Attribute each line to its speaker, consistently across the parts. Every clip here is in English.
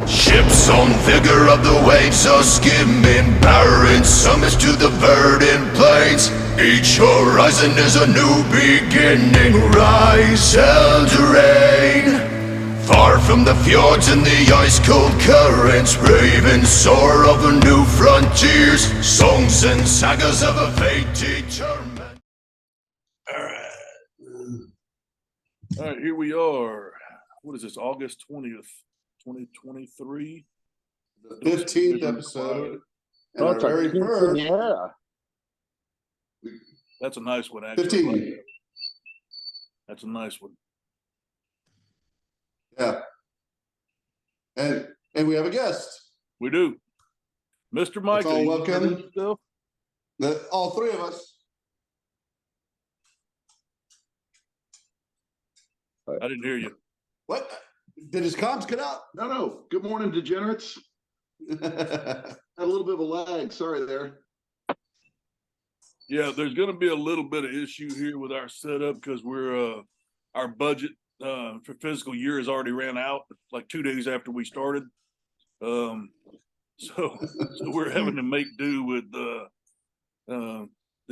Speaker 1: Ships on vigor of the waves are skimming, barren summits to the verdant plains. Each horizon is a new beginning, rise Eldraine. Far from the fjords and the ice-cold currents, raving soar over new frontiers, songs and sagas of a fate determined.
Speaker 2: All right, here we are. What is this, August 20th, 2023?
Speaker 3: The 15th episode. And our
Speaker 4: That's a
Speaker 3: very first.
Speaker 4: yeah.
Speaker 2: That's a nice one, actually.
Speaker 3: 15.
Speaker 2: That's a nice one.
Speaker 3: Yeah. And we have a guest.
Speaker 2: We do. Mr. Micah.
Speaker 3: All welcome. All three of us.
Speaker 2: I didn't hear you.
Speaker 3: What? Did his comms cut out?
Speaker 5: No. Good morning, degenerates. Had a little bit of a lag. Sorry there.
Speaker 2: Yeah, there's going to be a little bit of issue here with our setup because we're our budget for fiscal year has already ran out like 2 days after we started. So we're having to make do with the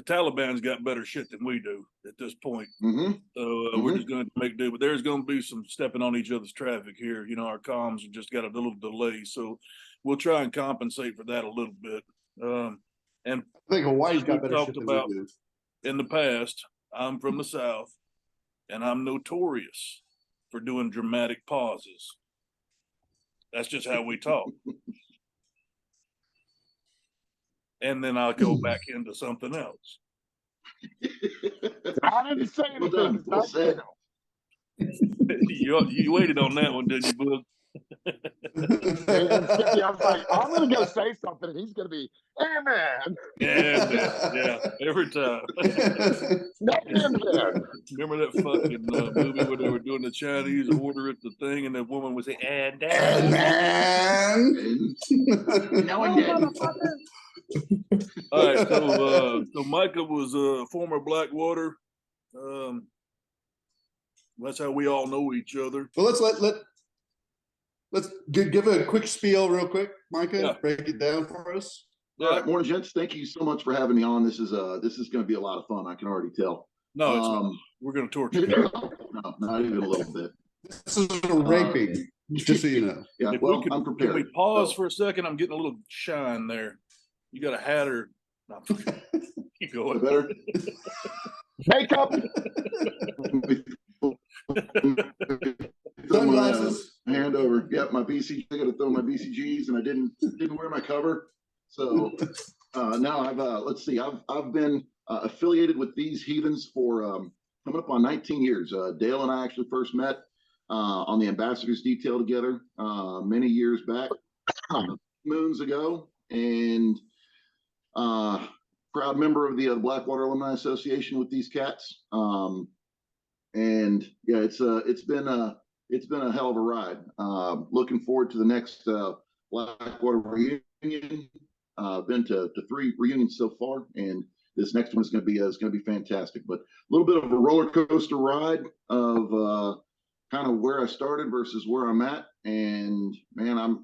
Speaker 2: Taliban's got better shit than we do at this point. So we're just going to make do, but there's going to be some stepping on each other's traffic here. You know, our comms have just got a little delay, so we'll try and compensate for that a little bit. And
Speaker 3: I think Hawaii's got better
Speaker 2: talked
Speaker 3: shit than
Speaker 2: about
Speaker 3: we do.
Speaker 2: in the past, I'm from the South, and I'm notorious for doing dramatic pauses. That's just how we talk. And then I'll go back into something else.
Speaker 4: I didn't say anything.
Speaker 5: Well said.
Speaker 2: You waited on that one, didn't you, Bug?
Speaker 4: And Skippy, I was like, I'm gonna go say something, and he's gonna be, hey man.
Speaker 2: Yeah, every time. Remember that fucking movie where they were doing the Chinese order at the thing, and the woman was saying, and
Speaker 3: man.
Speaker 5: Now I'm dead.
Speaker 2: All right, so Micah was a former Blackwater. That's how we all know each other.
Speaker 3: Well, let's give a quick spiel real quick, Micah.
Speaker 2: Yeah.
Speaker 3: Break it down for us.
Speaker 5: All right, morning, gents. Thank you so much for having me on. This is going to be a lot of fun. I can already tell.
Speaker 2: No, it's not. We're going to torture you.
Speaker 5: No, not even a little bit.
Speaker 3: This is a raping, just so you know.
Speaker 5: Yeah,
Speaker 2: If
Speaker 5: well,
Speaker 2: we
Speaker 5: I'm prepared.
Speaker 2: Can we pause for a second? I'm getting a little shine there. You got a hat or no? Keep going.
Speaker 5: Better.
Speaker 4: Makeup.
Speaker 3: Sunglasses.
Speaker 5: Hand over. Yep, my BCG. I got to throw my BCGs, and I didn't wear my cover. So now let's see. I've been affiliated with these heathens for coming up on 19 years. Dale and I actually first met on the ambassadors detail together many years back, moons ago, and proud member of the Blackwater Alumni Association with these cats. And yeah, it's been a hell of a ride. Looking forward to the next Blackwater reunion. Been to 3 reunions so far, and this next one is going to be fantastic. But a little bit of a roller coaster ride of kind of where I started versus where I'm at. And man, I'm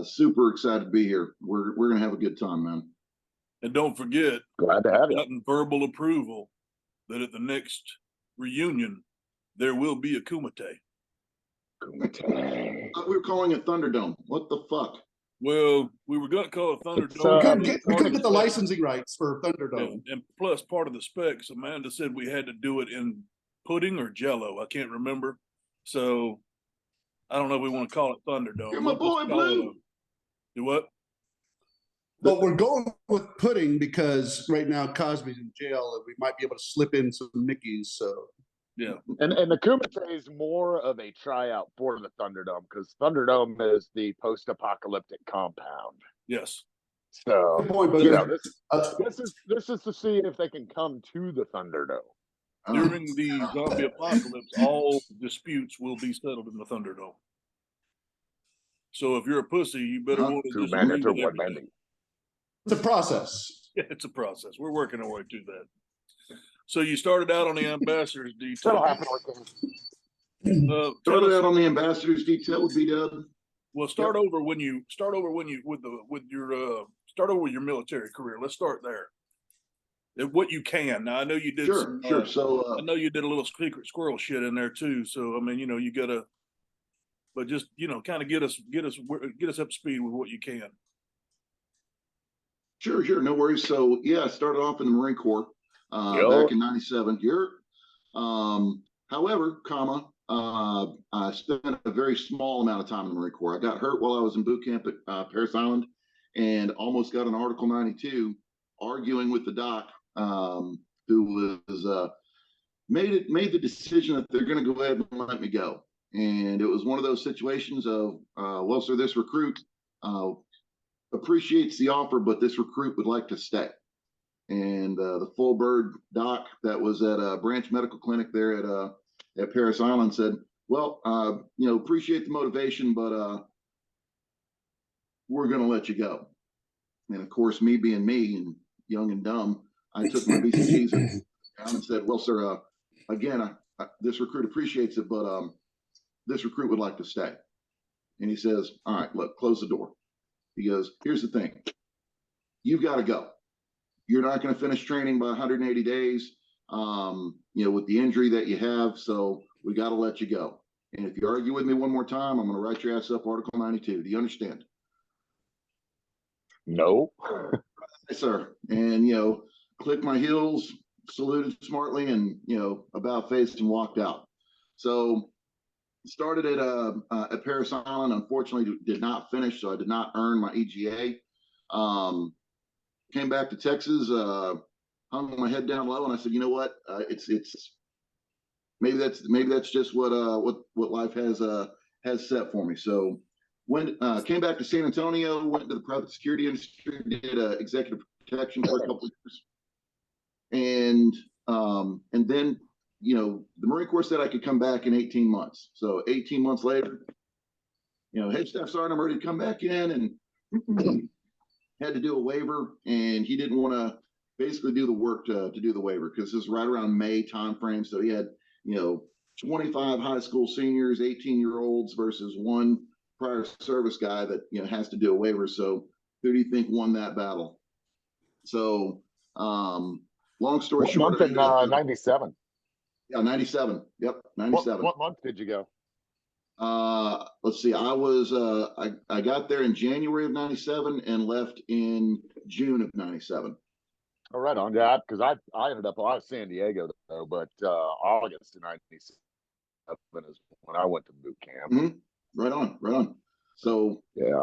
Speaker 5: super excited to be here. We're going to have a good time, man.
Speaker 2: And don't forget,
Speaker 4: Glad to have you.
Speaker 2: gotten verbal approval that at the next reunion there will be a Kumite.
Speaker 5: We were calling it Thunderdome. What the fuck?
Speaker 2: Well, we were going to call it Thunderdome.
Speaker 3: We couldn't get the licensing rights for Thunderdome.
Speaker 2: And plus, part of the specs, Amanda said we had to do it in pudding or Jello. I can't remember. So I don't know if we want to call it Thunderdome.
Speaker 5: You're my boy, Blue.
Speaker 2: Do what?
Speaker 3: But we're going with pudding because right now Cosby's in jail and we might be able to slip in some Mickeys. So
Speaker 2: yeah.
Speaker 4: And the Kumite is more of a tryout for the Thunderdome because Thunderdome is the post-apocalyptic compound.
Speaker 2: Yes.
Speaker 4: So
Speaker 3: good point, but
Speaker 4: this is to see if they can come to the Thunderdome.
Speaker 2: During the zombie apocalypse, all disputes will be settled in the Thunderdome. So if you're a pussy, you better want to
Speaker 4: Two man into one man.
Speaker 3: it's a process.
Speaker 2: Yeah, it's a process. We're working our way through that. So you started out on the ambassador's detail.
Speaker 4: That'll happen with them.
Speaker 5: Started out on the ambassador's detail with B-Dub.
Speaker 2: Well, start over when you start over with your military career. Let's start there. What you can. Now I know you did
Speaker 5: Sure, sure. So
Speaker 2: I know you did a little secret squirrel shit in there too. So I mean, you gotta, but just kind of get us up to speed with what you can.
Speaker 5: sure, no worries. So yeah, I started off in the Marine Corps back in '97. However, I spent a very small amount of time in the Marine Corps. I got hurt while I was in boot camp at Parris Island, and almost got an Article 92, arguing with the doc, who was made the decision that they're going to go ahead and let me go. And it was one of those situations of, well, sir, this recruit appreciates the offer, but this recruit would like to stay. And the full bird doc that was at a branch medical clinic there at Parris Island said, well, appreciate the motivation, but we're going to let you go. And of course, me being me and young and dumb, I took my BCGs and said, well, sir, again, this recruit appreciates it, but this recruit would like to stay. And he says, all right, look, close the door. He goes, here's the thing. You've got to go. You're not going to finish training by 180 days, with the injury that you have. So we got to let you go. And if you argue with me one more time, I'm going to write your ass up Article 92. Do you understand?
Speaker 4: No.
Speaker 5: Yes, sir. And, clicked my heels, saluted smartly, and, about faced and walked out. So started at Parris Island. Unfortunately, did not finish, so I did not earn my EGA. Came back to Texas, hung my head down low, and I said, you know what? It's maybe that's just what life has set for me. So came back to San Antonio, went to the private security industry, did executive protection for a couple of years, and then the Marine Corps said I could come back in 18 months. So 18 months later, head staff sergeant, I'm ready to come back in, and had to do a waiver, and he didn't want to basically do the work to do the waiver, because this is right around May timeframe. So he had 25 high school seniors, 18-year-olds versus one prior service guy that has to do a waiver. So who do you think won that battle? So long story short,
Speaker 4: month in 97?
Speaker 5: Yeah, 97. Yep, 97.
Speaker 4: What month did you go?
Speaker 5: Let's see. I got there in January of 97 and left in June of 97.
Speaker 4: Oh, right on. Yeah, because I ended up, I was San Diego though, but August of 97 is when I went to boot camp.
Speaker 5: Mm-hmm. Right on. So
Speaker 4: yeah.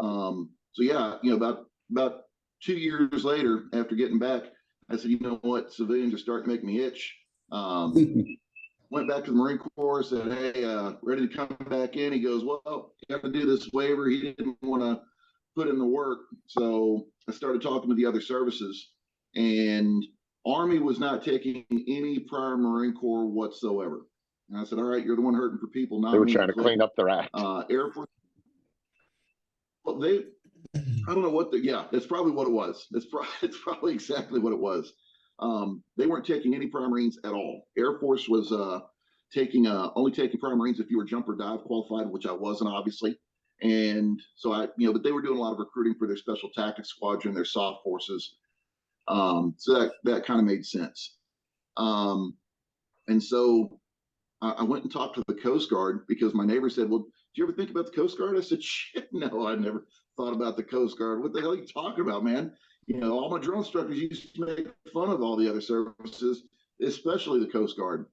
Speaker 5: About 2 years later, after getting back, I said, you know what, civilians are starting to make me itch. Went back to the Marine Corps, said, hey, ready to come back in. He goes, well, you have to do this waiver. He didn't want to put in the work. So I started talking to the other services, and Army was not taking any prior Marine Corps whatsoever. And I said, all right, you're the one hurting for people, not me.
Speaker 4: They were trying to clean up their act.
Speaker 5: Air Force. Well, I don't know what that's probably what it was. It's probably exactly what it was. They weren't taking any prior Marines at all. Air Force was only taking prior Marines if you were jump or dive qualified, which I wasn't, obviously. And so but they were doing a lot of recruiting for their special tactics squadron, their soft forces. So that kind of made sense. And so I went and talked to the Coast Guard, because my neighbor said, well, did you ever think about the Coast Guard? I said, shit, no, I never thought about the Coast Guard. What the hell are you talking about, man? All my drill instructors used to make fun of all the other services, especially the Coast Guard.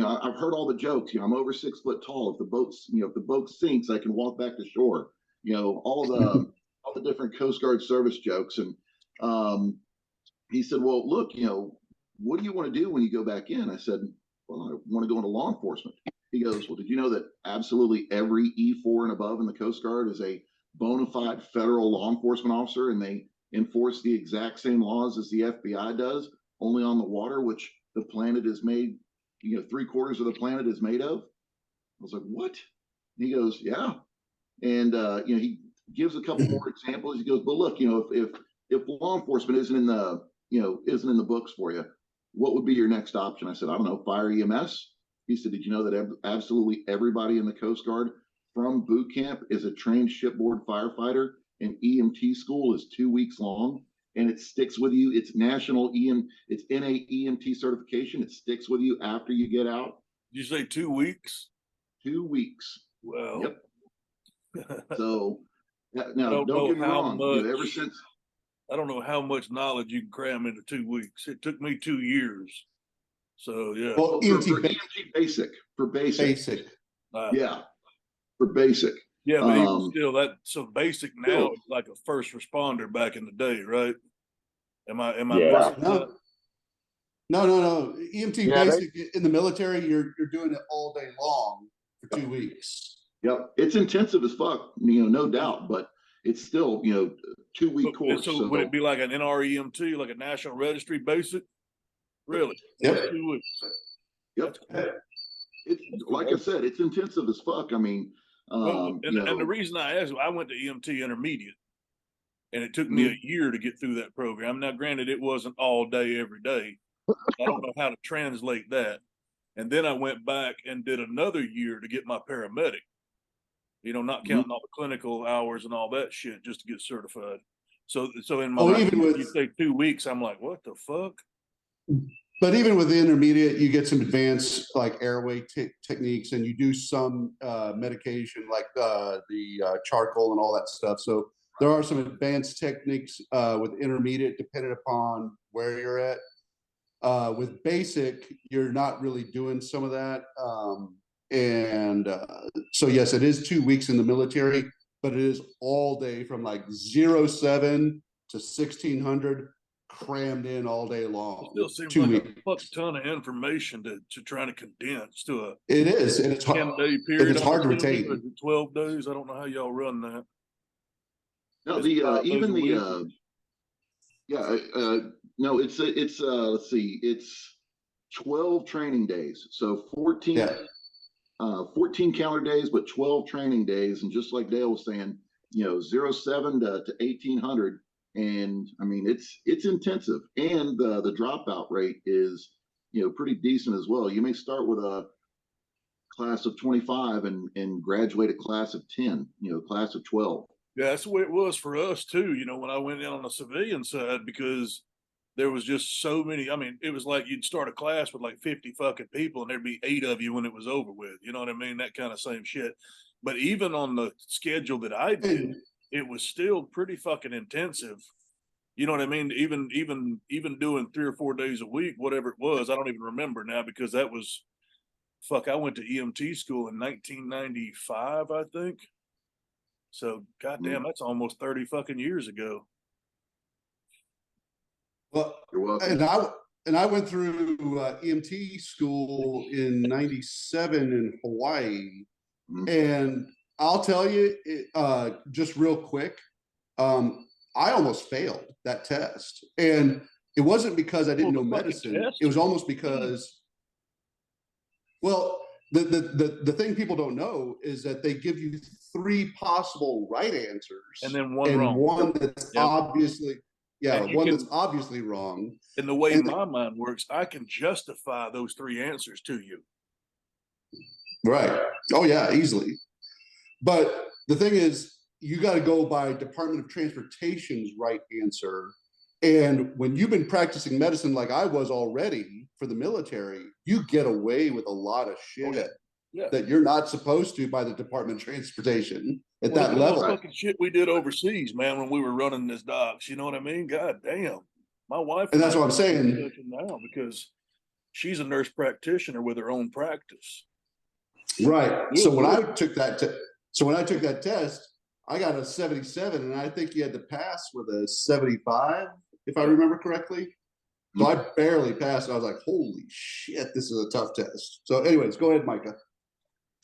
Speaker 5: I've heard all the jokes. I'm over 6 foot tall. If the boat sinks, I can walk back to shore. All the different Coast Guard service jokes. And he said, well, look, what do you want to do when you go back in? I said, well, I want to go into law enforcement. He goes, well, did you know that absolutely every E4 and above in the Coast Guard is a bona fide federal law enforcement officer, and they enforce the exact same laws as the FBI does, only on the water, which the planet is made, 3/4 of the planet is made of? I was like, what? And he goes, yeah. And, he gives a couple more examples. He goes, but look, if law enforcement isn't in the books for you, what would be your next option? I said, I don't know, fire EMS. He said, did you know that absolutely everybody in the Coast Guard from boot camp is a trained shipboard firefighter, and EMT school is 2 weeks long, and it sticks with you. It's it's NA EMT certification. It sticks with you after you get out.
Speaker 2: Did you say 2 weeks?
Speaker 5: 2 weeks.
Speaker 2: Well,
Speaker 5: Yep. So now,
Speaker 2: don't
Speaker 5: don't
Speaker 2: know
Speaker 5: get me
Speaker 2: how
Speaker 5: wrong.
Speaker 2: much-
Speaker 5: ever since
Speaker 2: I don't know how much knowledge you can cram into 2 weeks. It took me 2 years. So yeah.
Speaker 3: Well,
Speaker 5: for EMT basic,
Speaker 3: basic.
Speaker 5: yeah, for basic.
Speaker 2: Yeah, but even still, that so basic now is like a first responder back in the day, right? Am I
Speaker 4: Yeah.
Speaker 3: No. EMT
Speaker 4: Yeah,
Speaker 3: basic in the military, you're doing it all day long for 2 weeks.
Speaker 5: Yep, it's intensive as fuck, no doubt, but it's still 2-week course.
Speaker 2: So would it be like an NREMT, like a National Registry basic? Really?
Speaker 3: Yep.
Speaker 2: 2 weeks.
Speaker 5: Yep. It's like I said, it's intensive as fuck. I mean,
Speaker 2: and the reason I asked, I went to EMT intermediate, and it took me a year to get through that program. Now, granted, it wasn't all day every day. I don't know how to translate that. And then I went back and did another year to get my paramedic. Not counting all the clinical hours and all that shit just to get certified. So in my
Speaker 3: even with
Speaker 2: you say 2 weeks, I'm like, what the fuck?
Speaker 3: But even with the intermediate, you get some advanced like airway techniques, and you do some medication like the charcoal and all that stuff. So there are some advanced techniques with intermediate, depending upon where you're at. With basic, you're not really doing some of that. So yes, it is 2 weeks in the military, but it is all day from like 07 to 1600. Crammed in all day long.
Speaker 2: It still seems
Speaker 3: 2
Speaker 2: like
Speaker 3: weeks.
Speaker 2: a fuck ton of information to try to condense to a
Speaker 3: It is, and it's
Speaker 2: 10-day period.
Speaker 3: It's hard to retain.
Speaker 2: 12 days. I don't know how y'all run that.
Speaker 5: No, no, it's let's see, it's 12 training days, so 14 calendar days, but 12 training days, and just like Dale was saying, 07 to 1800. And I mean, it's intensive, and the dropout rate is, pretty decent as well. You may start with a class of 25 and graduate a class of 10, class of 12.
Speaker 2: Yeah, that's the way it was for us too. When I went in on the civilian side, because there was just so many. I mean, it was like you'd start a class with like 50 fucking people, and there'd be 8 of you when it was over with. You know what I mean? That kind of same shit. But even on the schedule that I did, it was still pretty fucking intensive. You know what I mean? Even doing 3 or 4 days a week, whatever it was, I don't even remember now, because that was I went to EMT school in 1995, I think. So goddamn, that's almost 30 fucking years ago.
Speaker 5: Well, you're welcome.
Speaker 3: And I went through EMT school in '97 in Hawaii, and I'll tell you, just real quick, I almost failed that test, and it wasn't because I didn't know medicine. It was almost because, well, the thing people don't know is that they give you 3 possible right answers,
Speaker 2: and then one wrong,
Speaker 3: one that's obviously, that's obviously wrong.
Speaker 2: And the way my mind works, I can justify those 3 answers to you.
Speaker 3: Right. Oh yeah, easily. But the thing is, you got to go by Department of Transportation's right answer. And when you've been practicing medicine like I was already for the military, you get away with a lot of shit that you're not supposed to by the Department of Transportation at that level.
Speaker 2: Fucking shit we did overseas, man, when we were running this docks. You know what I mean? God damn. My wife.
Speaker 3: And that's what I'm saying
Speaker 2: now, because she's a nurse practitioner with her own practice.
Speaker 3: Right. So when I took that test, I got a 77, and I think you had to pass with a 75, if I remember correctly. So I barely passed. I was like, holy shit, this is a tough test. So anyways, go ahead, Micah.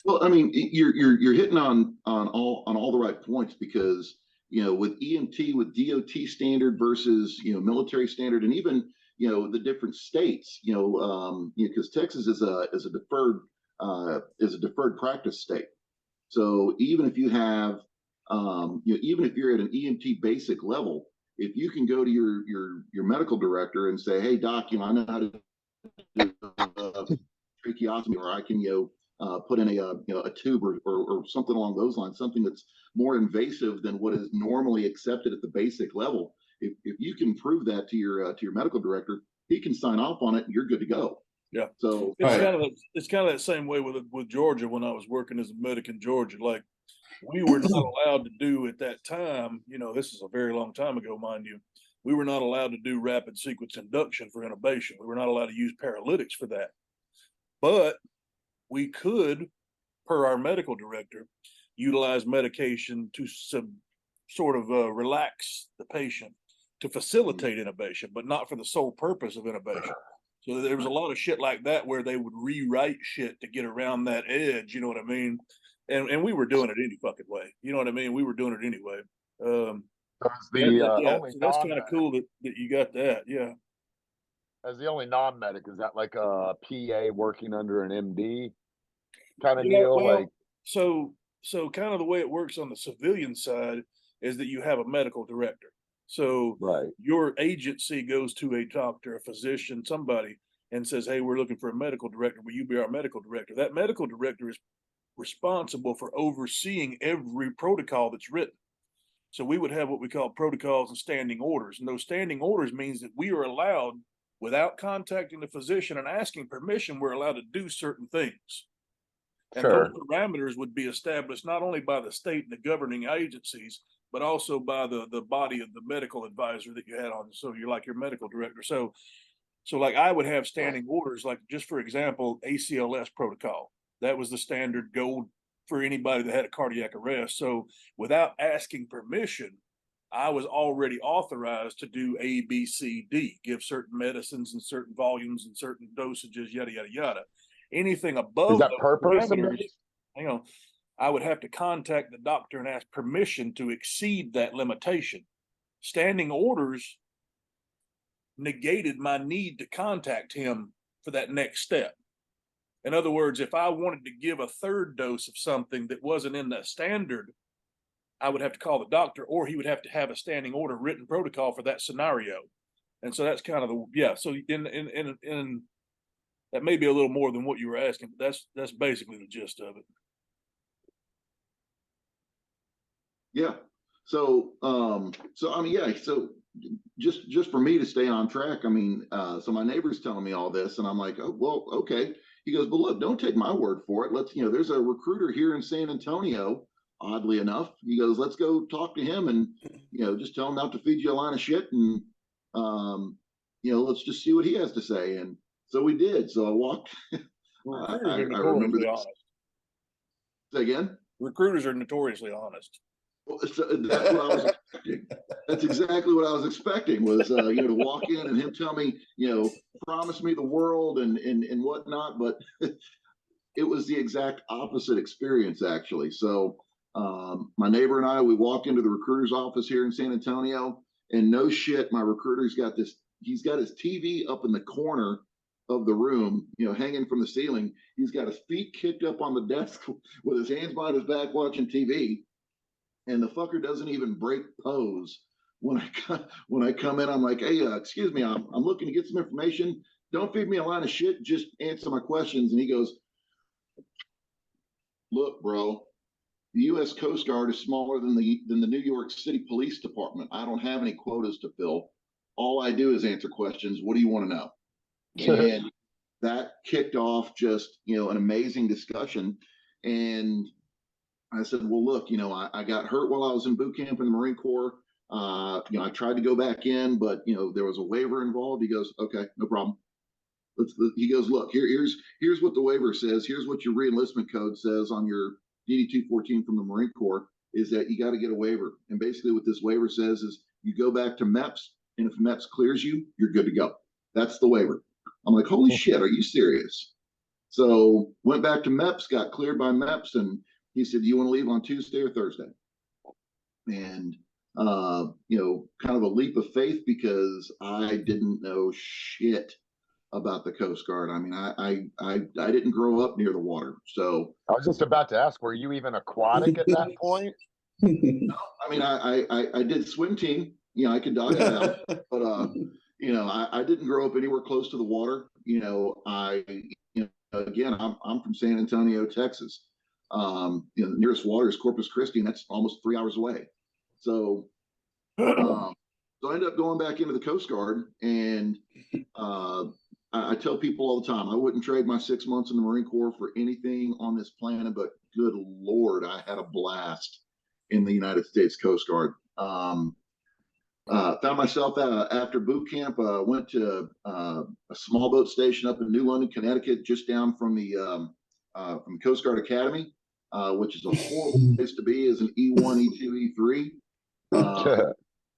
Speaker 5: Well, I mean, you're hitting on all the right points, because, with EMT, with DOT standard versus, military standard, and even, the different states, because Texas is a deferred practice state. So even if you have, even if you're at an EMT basic level, if you can go to your medical director and say, hey doc, I know how to do tracheostomy, or I can, put in a tube or something along those lines, something that's more invasive than what is normally accepted at the basic level. If you can prove that to your medical director, he can sign off on it and you're good to go.
Speaker 2: Yeah.
Speaker 5: So
Speaker 2: it's kind of that same way with Georgia when I was working as a medic in Georgia. Like, we were not allowed to do at that time, this is a very long time ago, mind you, we were not allowed to do rapid sequence induction for intubation. We were not allowed to use paralytics for that. But we could, per our medical director, utilize medication to sort of relax the patient to facilitate intubation, but not for the sole purpose of intubation. So there was a lot of shit like that where they would rewrite shit to get around that edge, you know what I mean? And we were doing it any fucking way, you know what I mean? We were doing it anyway. So that's kind of cool that you got that, yeah.
Speaker 4: As the only non-medic, is that like a PA working under an MD kind of deal?
Speaker 2: Well,
Speaker 4: like,
Speaker 2: so kind of the way it works on the civilian side is that you have a medical director. So your agency goes to a doctor, a physician, somebody, and says, hey, we're looking for a medical director. Will you be our medical director? That medical director is responsible for overseeing every protocol that's written. So we would have what we call protocols and standing orders. And those standing orders means that we are allowed, without contacting the physician and asking permission, we're allowed to do certain things. And those parameters would be established not only by the state and the governing agencies, but also by the body of the medical advisor that you had on. So you're like your medical director. So like I would have standing orders, like just for example, ACLS protocol. That was the standard gold for anybody that had a cardiac arrest. So without asking permission, I was already authorized to do A, B, C, D, give certain medicines and certain volumes and certain dosages, yada, yada, yada. Anything above
Speaker 4: is that per person?
Speaker 2: I would have to contact the doctor and ask permission to exceed that limitation. Standing orders negated my need to contact him for that next step. In other words, if I wanted to give a third dose of something that wasn't in the standard, I would have to call the doctor, or he would have to have a standing order written protocol for that scenario. And so that's kind of so in that may be a little more than what you were asking, but that's basically the gist of it.
Speaker 5: Yeah. So I mean, yeah. So just for me to stay on track, I mean, so my neighbor's telling me all this, and I'm like, oh, well, okay. He goes, but look, don't take my word for it. Let's, there's a recruiter here in San Antonio. Oddly enough, he goes, let's go talk to him, and just tell him not to feed you a line of shit, and let's just see what he has to say. And so we did. So I walked. I remember this. Say again.
Speaker 2: Recruiters are notoriously honest.
Speaker 5: So that's what I was expecting. That's exactly what I was expecting, was to walk in and him tell me, promise me the world and whatnot. But it was the exact opposite experience, actually. So my neighbor and I, we walk into the recruiter's office here in San Antonio, and no shit, my recruiter's got this. He's got his TV up in the corner of the room, hanging from the ceiling. He's got his feet kicked up on the desk with his hands behind his back watching TV. And the fucker doesn't even break pose. When I come in, I'm like, hey, excuse me, I'm looking to get some information. Don't feed me a line of shit. Just answer my questions. And he goes, look, bro, the U.S. Coast Guard is smaller than the New York City Police Department. I don't have any quotas to fill. All I do is answer questions. What do you want to know? And that kicked off just, an amazing discussion. And I said, well, look, I got hurt while I was in boot camp in the Marine Corps. I tried to go back in, but, there was a waiver involved. He goes, okay, no problem. He goes, look, here's what the waiver says. Here's what your reenlistment code says on your DD-214 from the Marine Corps, is that you got to get a waiver. And basically what this waiver says is you go back to MEPS, and if MEPS clears you, you're good to go. That's the waiver. I'm like, holy shit, are you serious? So went back to MEPS, got cleared by MEPS, and he said, do you want to leave on Tuesday or Thursday? And, kind of a leap of faith, because I didn't know shit about the Coast Guard. I mean, I didn't grow up near the water. So
Speaker 4: I was just about to ask, were you even aquatic at that point?
Speaker 5: No, I mean, I did swim team, I could dive out, but, I didn't grow up anywhere close to the water. again, I'm from San Antonio, Texas. The nearest water is Corpus Christi, and that's almost 3 hours away. So, so I ended up going back into the Coast Guard, and I tell people all the time, I wouldn't trade my 6 months in the Marine Corps for anything on this planet, but good Lord, I had a blast in the United States Coast Guard. Found myself after boot camp, went to a small boat station up in New London, Connecticut, just down from the Coast Guard Academy, which is a horrible place to be as an E1, E2, E3.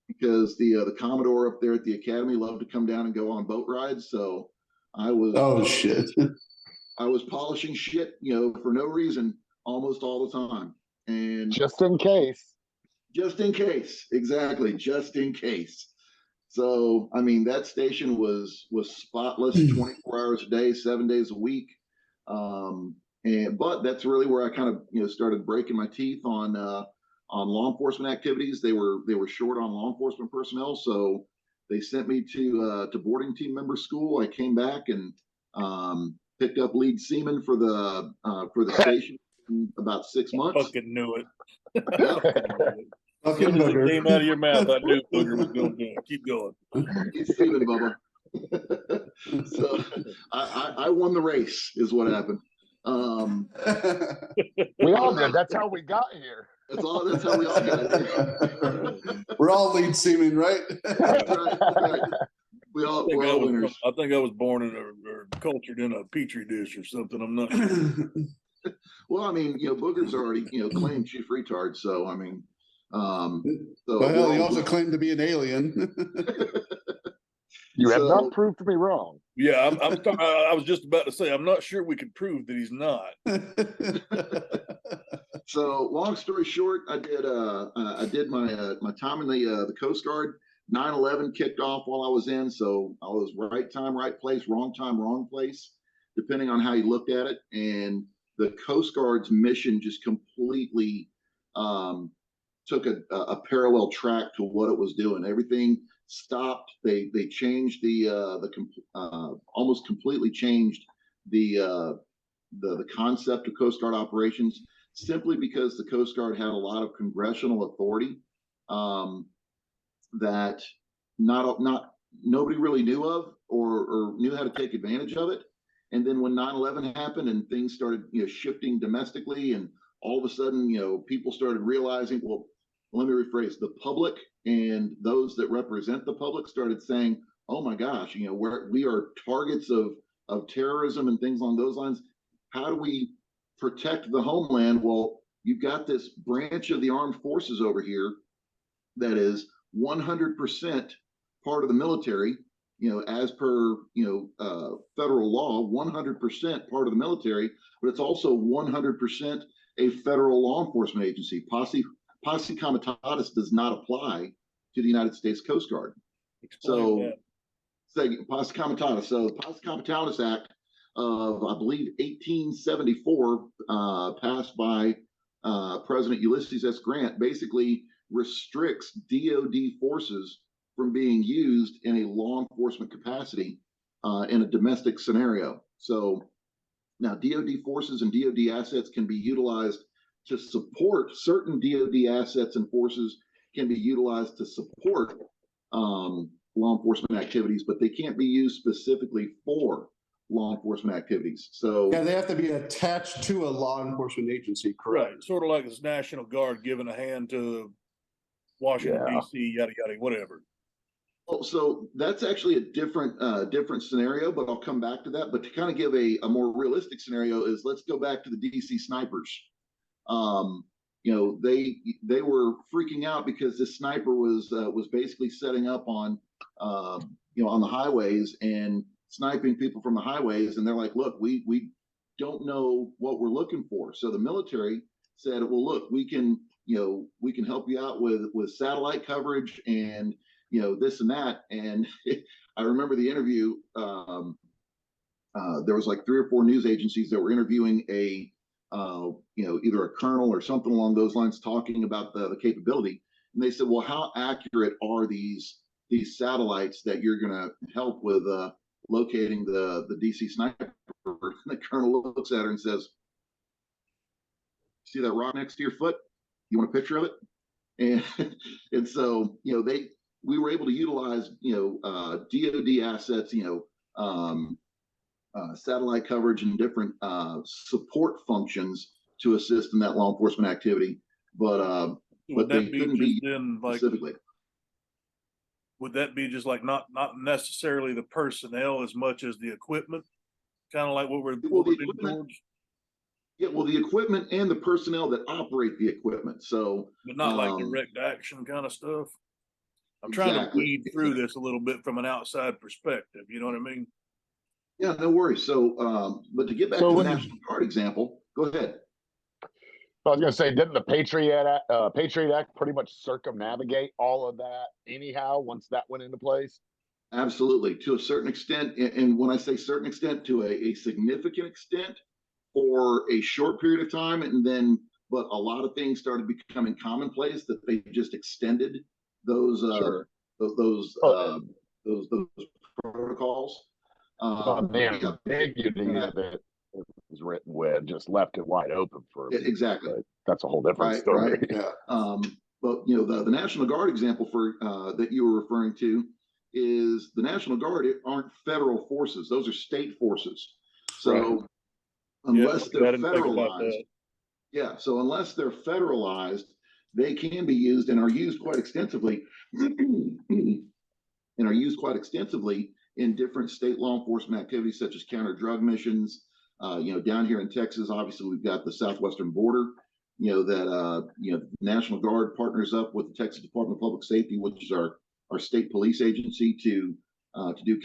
Speaker 5: Because the Commodore up there at the Academy loved to come down and go on boat rides. So I was polishing shit, for no reason almost all the time. And
Speaker 4: just in case.
Speaker 5: Exactly. Just in case. So, I mean, that station was spotless 24 hours a day, 7 days a week. But that's really where I kind of, started breaking my teeth on law enforcement activities. They were short on law enforcement personnel, so they sent me to boarding team member school. I came back and picked up lead seaman for the station in about 6 months.
Speaker 2: I fucking knew it. As soon as it came out of your mouth, I knew Booger was going to do it. Keep going.
Speaker 5: Lead seaman, Bubba. So I won the race, is what happened.
Speaker 4: We all did. That's how we got here.
Speaker 5: That's how we all got here.
Speaker 3: We're all lead seamen, right?
Speaker 5: Right. We're all winners.
Speaker 2: I think I was born in or cultured in a petri dish or something. I'm not sure.
Speaker 5: Well, I mean, Booger's already, claimed chief retard. So, I mean,
Speaker 3: well, hell, he also claimed to be an alien.
Speaker 4: You have not proved me wrong.
Speaker 2: Yeah, I was just about to say, I'm not sure we can prove that he's not.
Speaker 5: So, long story short, I did my time in the Coast Guard. 9/11 kicked off while I was in, so I was right time, right place, wrong time, wrong place, depending on how you looked at it. And the Coast Guard's mission just completely took a parallel track to what it was doing. Everything stopped. They changed almost completely changed the concept of Coast Guard operations, simply because the Coast Guard had a lot of congressional authority that nobody really knew of or knew how to take advantage of it. And then when 9/11 happened and things started shifting domestically, and all of a sudden people started realizing, well, let me rephrase, the public and those that represent the public started saying, oh my gosh, we are targets of terrorism and things along those lines. How do we protect the homeland? Well, you've got this branch of the armed forces over here that is 100% part of the military, as per federal law, 100% part of the military, but it's also 100% a federal law enforcement agency. Posse Comitatus does not apply to the United States Coast Guard. Posse Comitatus. So the Posse Comitatus Act of, I believe, 1874, passed by President Ulysses S. Grant, basically restricts DoD forces from being used in a law enforcement capacity in a domestic scenario. So now DoD forces and DoD assets can be utilized to support certain DoD assets, and forces can be utilized to support law enforcement activities, but they can't be used specifically for law enforcement activities. So
Speaker 3: yeah, they have to be attached to a law enforcement agency, correct?
Speaker 2: Right, sort of like this National Guard giving a hand to Washington, D.C., yada, yada, whatever.
Speaker 5: Well, so that's actually a different scenario, but I'll come back to that. But to kind of give a more realistic scenario is, let's go back to the DC snipers. They were freaking out because this sniper was basically setting up on on the highways and sniping people from the highways, and they're like, look, we don't know what we're looking for. So the military said, well, look, we can help you out with satellite coverage and this and that. And I remember the interview. There was like 3 or 4 news agencies that were interviewing either a colonel or something along those lines, talking about the capability. And they said, well, how accurate are these satellites that you're going to help with locating the DC snipers? And the colonel looks at her and says, "See that rock next to your foot? You want a picture of it?" And and so we were able to utilize DoD assets, satellite coverage and different support functions to assist in that law enforcement activity. But they couldn't be specifically.
Speaker 2: Would that be just like not necessarily the personnel as much as the equipment, kind of like what we're doing towards?
Speaker 5: Yeah, well, the equipment and the personnel that operate the equipment. So,
Speaker 2: but not like direct action kind of stuff. I'm trying to weed through this a little bit from an outside perspective. You know what I mean?
Speaker 5: Yeah, no worries. So, but to get back to the National Guard example, go ahead.
Speaker 4: I was going to say, didn't the Patriot Act pretty much circumnavigate all of that anyhow once that went into place?
Speaker 5: Absolutely, to a certain extent, and when I say certain extent, to a significant extent, for a short period of time, and then, but a lot of things started becoming commonplace that they just extended those protocols.
Speaker 4: The ambiguity of it was written with just left it wide open for
Speaker 5: exactly.
Speaker 4: That's a whole different story.
Speaker 5: Right, yeah. But the National Guard example for that you were referring to is the National Guard aren't federal forces; those are state forces. So unless they're federalized, so unless they're federalized, they can be used and are used quite extensively, in different state law enforcement activities such as counter drug missions. Down here in Texas, obviously we've got the southwestern border. The National Guard partners up with the Texas Department of Public Safety, which is our state police agency, to do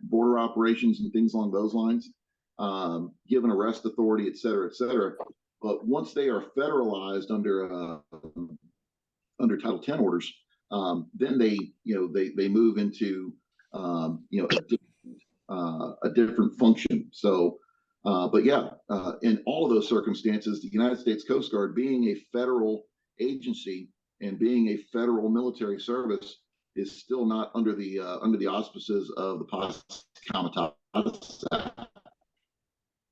Speaker 5: border operations and things along those lines, give an arrest authority, et cetera, et cetera. But once they are federalized under Title 10 orders, then they move into a different function. So, in all of those circumstances, the United States Coast Guard, being a federal agency and being a federal military service, is still not under the auspices of the Paz Comitatus Act.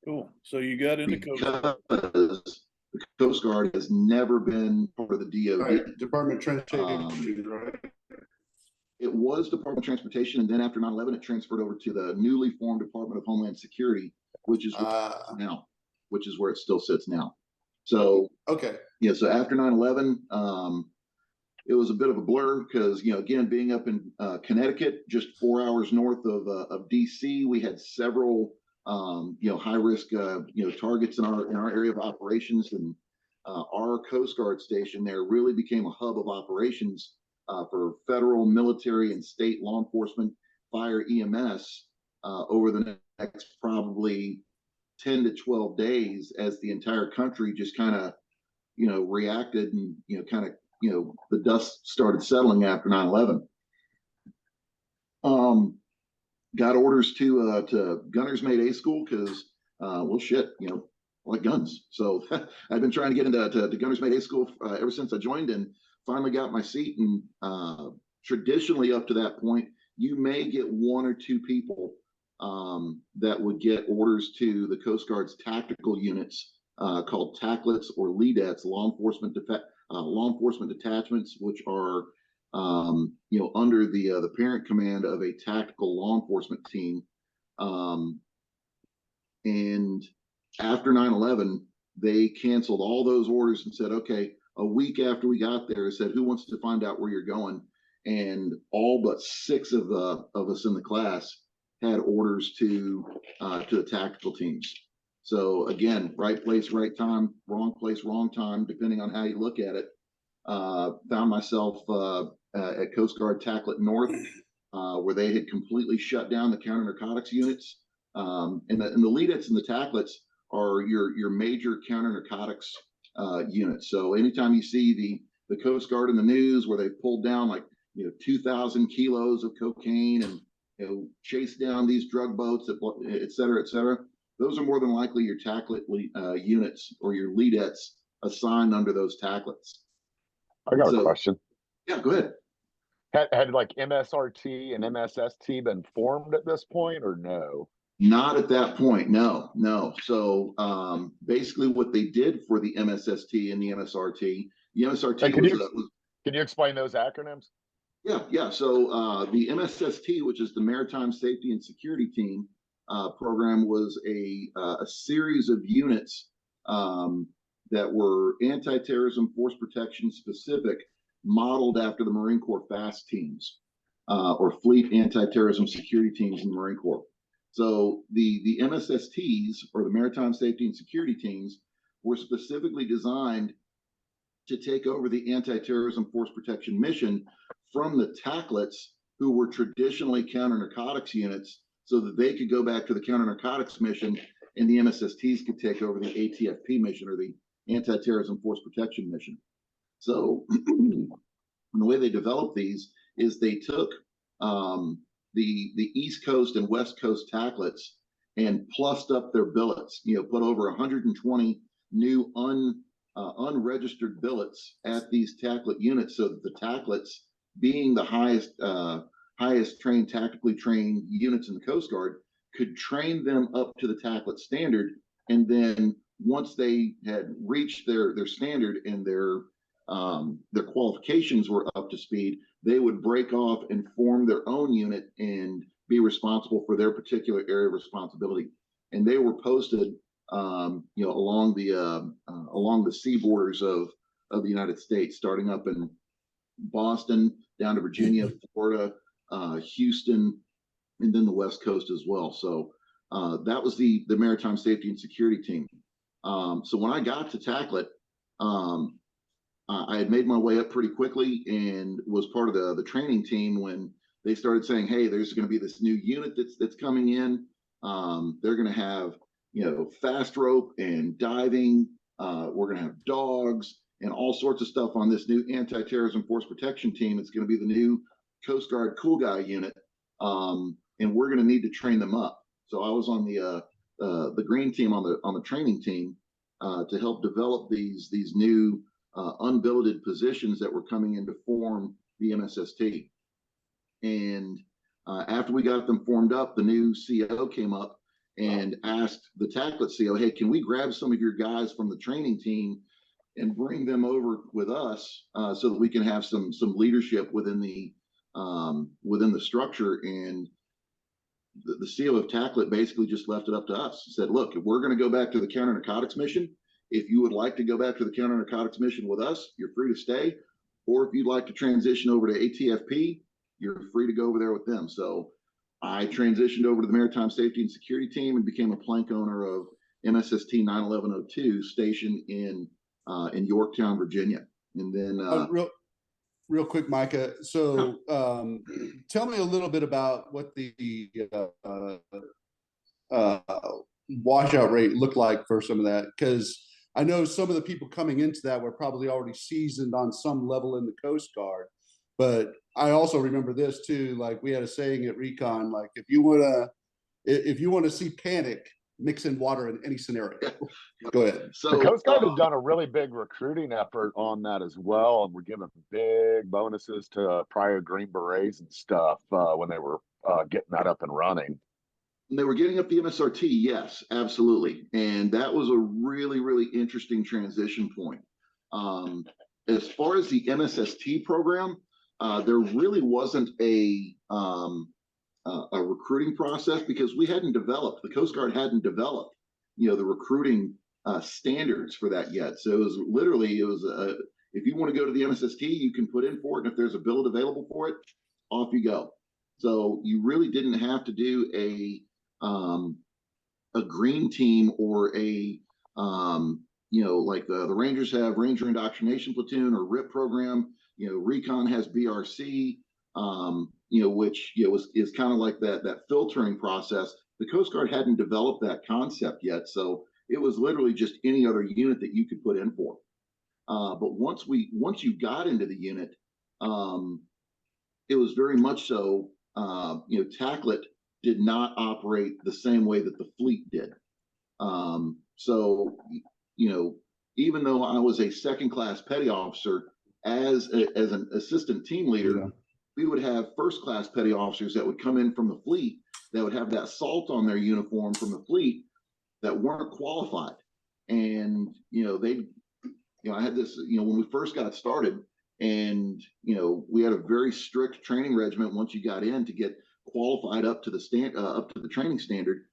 Speaker 2: Cool. So you got into Coast Guard.
Speaker 5: The Coast Guard has never been part of the DoD.
Speaker 3: Right. Department of Transportation, right?
Speaker 5: It was Department of Transportation, and then after 9/11, it transferred over to the newly formed Department of Homeland Security, which is now, which is where it still sits now. So so after 9/11, it was a bit of a blur because again, being up in Connecticut, just 4 hours north of DC, we had several high risk targets in our area of operations, and our Coast Guard station there really became a hub of operations for federal, military, and state law enforcement, fire, EMS over the next probably 10 to 12 days, as the entire country just kind of reacted, and the dust started settling after 9/11. Got orders to Gunner's Mate A school because I like guns. So I've been trying to get into Gunner's Mate A school ever since I joined, and finally got my seat. And traditionally, up to that point, you may get one or two people that would get orders to the Coast Guard's tactical units called TACLETs or leadettes, law enforcement detachments, which are under the parent command of a tactical law enforcement team. And after 9/11, they canceled all those orders and said, okay, a week after we got there, it said, who wants to find out where you're going? And all but 6 of us in the class had orders to the tactical teams. So again, right place, right time, wrong place, wrong time, depending on how you look at it. Found myself at Coast Guard TACLET North, where they had completely shut down the counter narcotics units. And the leadettes and the TACLETs are your major counter narcotics units. So anytime you see the Coast Guard in the news where they pulled down 2,000 kilos of cocaine and chased down these drug boats, et cetera, those are more than likely your TACLET units or your leadettes assigned under those TACLETs.
Speaker 4: I got a question.
Speaker 5: Yeah, go ahead.
Speaker 4: Had like MSRT and MSST been formed at this point, or no?
Speaker 5: Not at that point. No, no. So basically what they did for the MSST and the MSRT, the MSRT
Speaker 4: Hey,
Speaker 5: was
Speaker 4: can you explain those acronyms?
Speaker 5: yeah, yeah. So the MSST, which is the Maritime Safety and Security Team program, was a series of units that were anti-terrorism force protection specific, modeled after the Marine Corps FAST teams or Fleet Anti-Terrorism Security Teams in the Marine Corps. So the MSSTs, or the Maritime Safety and Security Teams, were specifically designed to take over the anti-terrorism force protection mission from the TACLETs, who were traditionally counter-narcotics units, so that they could go back to the counter-narcotics mission and the MSSTs could take over the ATFP mission, or the anti-terrorism force protection mission. So the way they developed these is they took the East Coast and West Coast TACLETs and plussed up their billets, put over 120 new unregistered billets at these TACLET units, so that the TACLETs, being the highest trained, tactically trained units in the Coast Guard, could train them up to the TACLET standard. And then once they had reached their standard and their qualifications were up to speed, they would break off and form their own unit and be responsible for their particular area of responsibility. And they were posted along the sea borders of the United States, starting up in Boston, down to Virginia, Florida, Houston, and then the West Coast as well. So that was the Maritime Safety and Security Team. So when I got to TACLET, I had made my way up pretty quickly and was part of the training team when they started saying, hey, there's going to be this new unit that's coming in. They're going to have fast rope and diving. We're going to have dogs and all sorts of stuff on this new anti-terrorism force protection team. It's going to be the new Coast Guard Cool Guy unit, and we're going to need to train them up. So I was on the green team, on the training team, to help develop these new unbilleted positions that were coming in to form the MSST. And after we got them formed up, the new CO came up and asked the TACLET CO, hey, can we grab some of your guys from the training team and bring them over with us so that we can have some leadership within the structure? And the CO of TACLET basically just left it up to us. He said, look, if we're going to go back to the counter-narcotics mission, if you would like to go back to the counter-narcotics mission with us, you're free to stay. Or if you'd like to transition over to ATFP, you're free to go over there with them. So I transitioned over to the Maritime Safety and Security Team and became a plank owner of MSST 91102, stationed in Yorktown, Virginia. And then
Speaker 3: real quick, Micah. So tell me a little bit about what the washout rate looked like for some of that, because I know some of the people coming into that were probably already seasoned on some level in the Coast Guard. But I also remember this too, like we had a saying at Recon, like if you want to see panic, mix in water in any scenario. Go ahead.
Speaker 4: So the Coast Guard had done a really big recruiting effort on that as well, and we're giving big bonuses to prior Green Berets and stuff when they were getting that up and running.
Speaker 5: They were getting up the MSRT, yes, absolutely. And that was a really, really interesting transition point. As far as the MSST program, there really wasn't a recruiting process, because the Coast Guard hadn't developed, the recruiting standards for that yet. So it was if you want to go to the MSST, you can put in for it, and if there's a billet available for it, off you go. So you really didn't have to do a green team or like the Rangers have Ranger Indoctrination Platoon or RIP program. Recon has BRC, which is kind of like that filtering process. The Coast Guard hadn't developed that concept yet, so it was literally just any other unit that you could put in for. But once you got into the unit, it was very much so. TACLET did not operate the same way that the fleet did. So even though I was a second-class petty officer, as an assistant team leader, we would have first-class petty officers that would come in from the fleet that would have that salt on their uniform from the fleet that weren't qualified. And, I had this, when we first got started, and, we had a very strict training regimen once you got in to get qualified up to the training standard.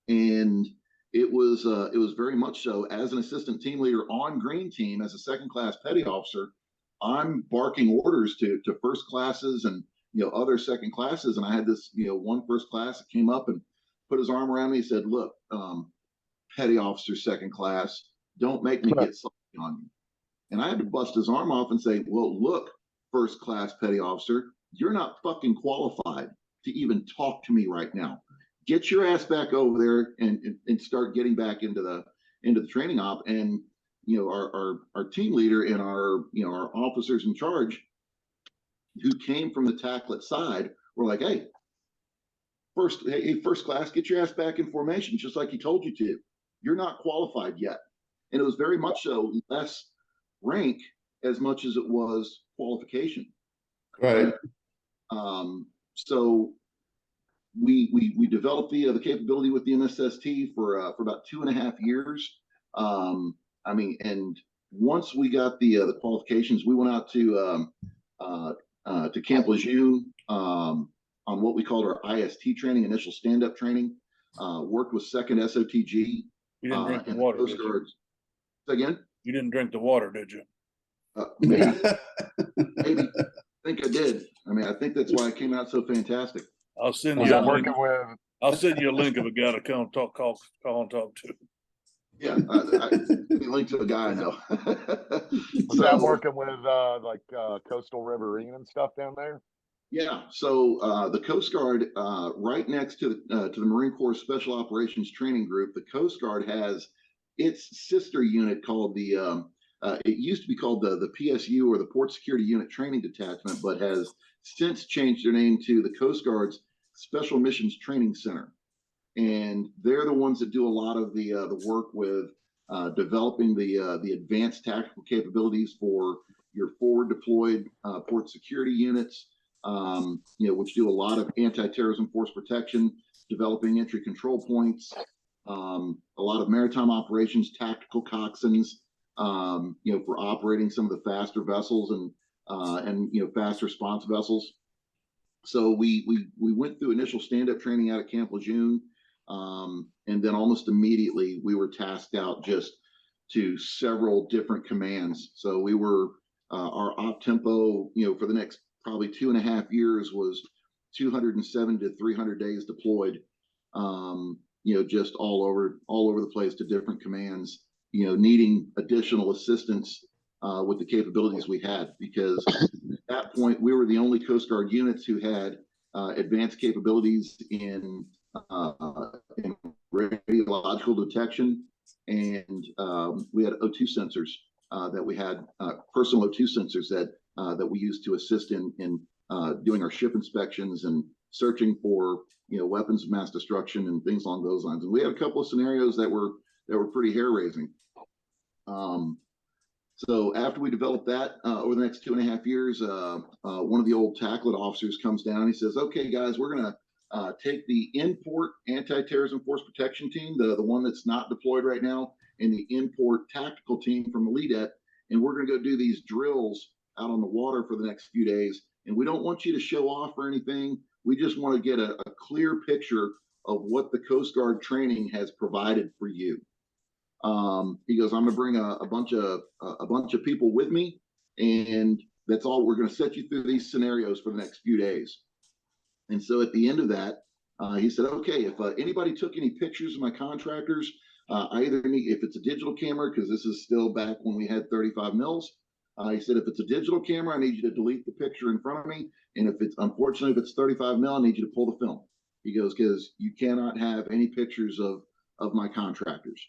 Speaker 5: And it was very much so. As an assistant team leader on green team, as a second class petty officer, I'm barking orders to first classes and other second classes. And I had this one first class that came up and put his arm around me and said, "Look, petty officer second class, don't make me get something on you." And I had to bust his arm off and say, "Well, look, first class petty officer, you're not fucking qualified to even talk to me right now. Get your ass back over there and start getting back into the training op." And our team leader and our officers in charge who came from the tacklet side were like, "Hey, first class, get your ass back in formation, just like he told you to. You're not qualified yet." And it was very much so less rank as much as it was qualification.
Speaker 3: Right.
Speaker 5: So we developed the capability with the MSST for about 2.5 years. And once we got the qualifications, we went out to Camp Lejeune on what we called our IST training, initial stand-up training. Worked with 2nd SOTG.
Speaker 2: You didn't drink the water, did you?
Speaker 5: Again?
Speaker 2: You didn't drink the water, did you?
Speaker 5: Maybe. Maybe. I think I did. I think that's why it came out so fantastic.
Speaker 2: I'll send
Speaker 4: Was
Speaker 2: you a
Speaker 4: that
Speaker 2: link.
Speaker 4: working with?
Speaker 2: I'll send you a link of a guy to come call and talk to.
Speaker 5: Yeah, I linked to a guy I know.
Speaker 4: Was that working with coastal riverine and stuff down there?
Speaker 5: Yeah, so the Coast Guard, right next to the Marine Corps Special Operations Training Group, the Coast Guard has its sister unit called it used to be called the PSU, or the Port Security Unit Training Detachment, but has since changed their name to the Coast Guard's Special Missions Training Center. And they're the ones that do a lot of the work with developing the advanced tactical capabilities for your forward deployed port security units, which do a lot of anti-terrorism force protection, developing entry control points, a lot of maritime operations, tactical coxswains, for operating some of the faster vessels and fast response vessels. So we went through initial stand-up training out at Camp Lejeune. And then almost immediately we were tasked out just to several different commands. So we were, our op tempo, for the next probably 2.5 years was 207 to 300 days deployed, just all over the place to different commands, needing additional assistance with the capabilities we had, because at that point we were the only Coast Guard units who had advanced capabilities in radiological detection, and we had O2 sensors that we had, personal O2 sensors that we used to assist in doing our ship inspections and searching for weapons of mass destruction and things along those lines. And we had a couple of scenarios that were pretty hair raising. So after we developed that, over the next 2.5 years, one of the old tacklet officers comes down and he says, "Okay, guys, we're gonna take the in-port anti-terrorism force protection team, the one that's not deployed right now, and the in-port tactical team from the leadet, and we're going to go do these drills out on the water for the next few days. And we don't want you to show off or anything. We just want to get a clear picture of what the Coast Guard training has provided for you." He goes, "I'm going to bring a bunch of people with me, and that's all. We're going to set you through these scenarios for the next few days." And so at the end of that, he said, "Okay, if anybody took any pictures of my contractors, I either need, if it's a digital camera, because this is still back when we had 35 mils. He said, if it's a digital camera, I need you to delete the picture in front of me. And if it's, unfortunately, if it's 35 mil, I need you to pull the film." He goes, "Because you cannot have any pictures of my contractors."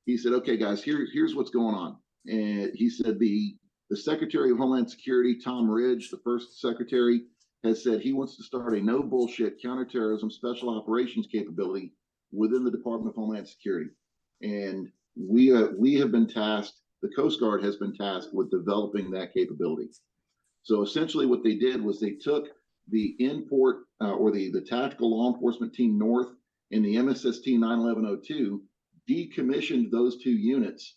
Speaker 5: He said, "Okay, guys, here's what's going on." And he said, the Secretary of Homeland Security, Tom Ridge, the first secretary, has said he wants to start a no bullshit counterterrorism special operations capability within the Department of Homeland Security. And we have been tasked, the Coast Guard has been tasked with developing that capability. So essentially what they did was they took the import or the Tactical Law Enforcement Team North and the MSST 91102 decommissioned those two units,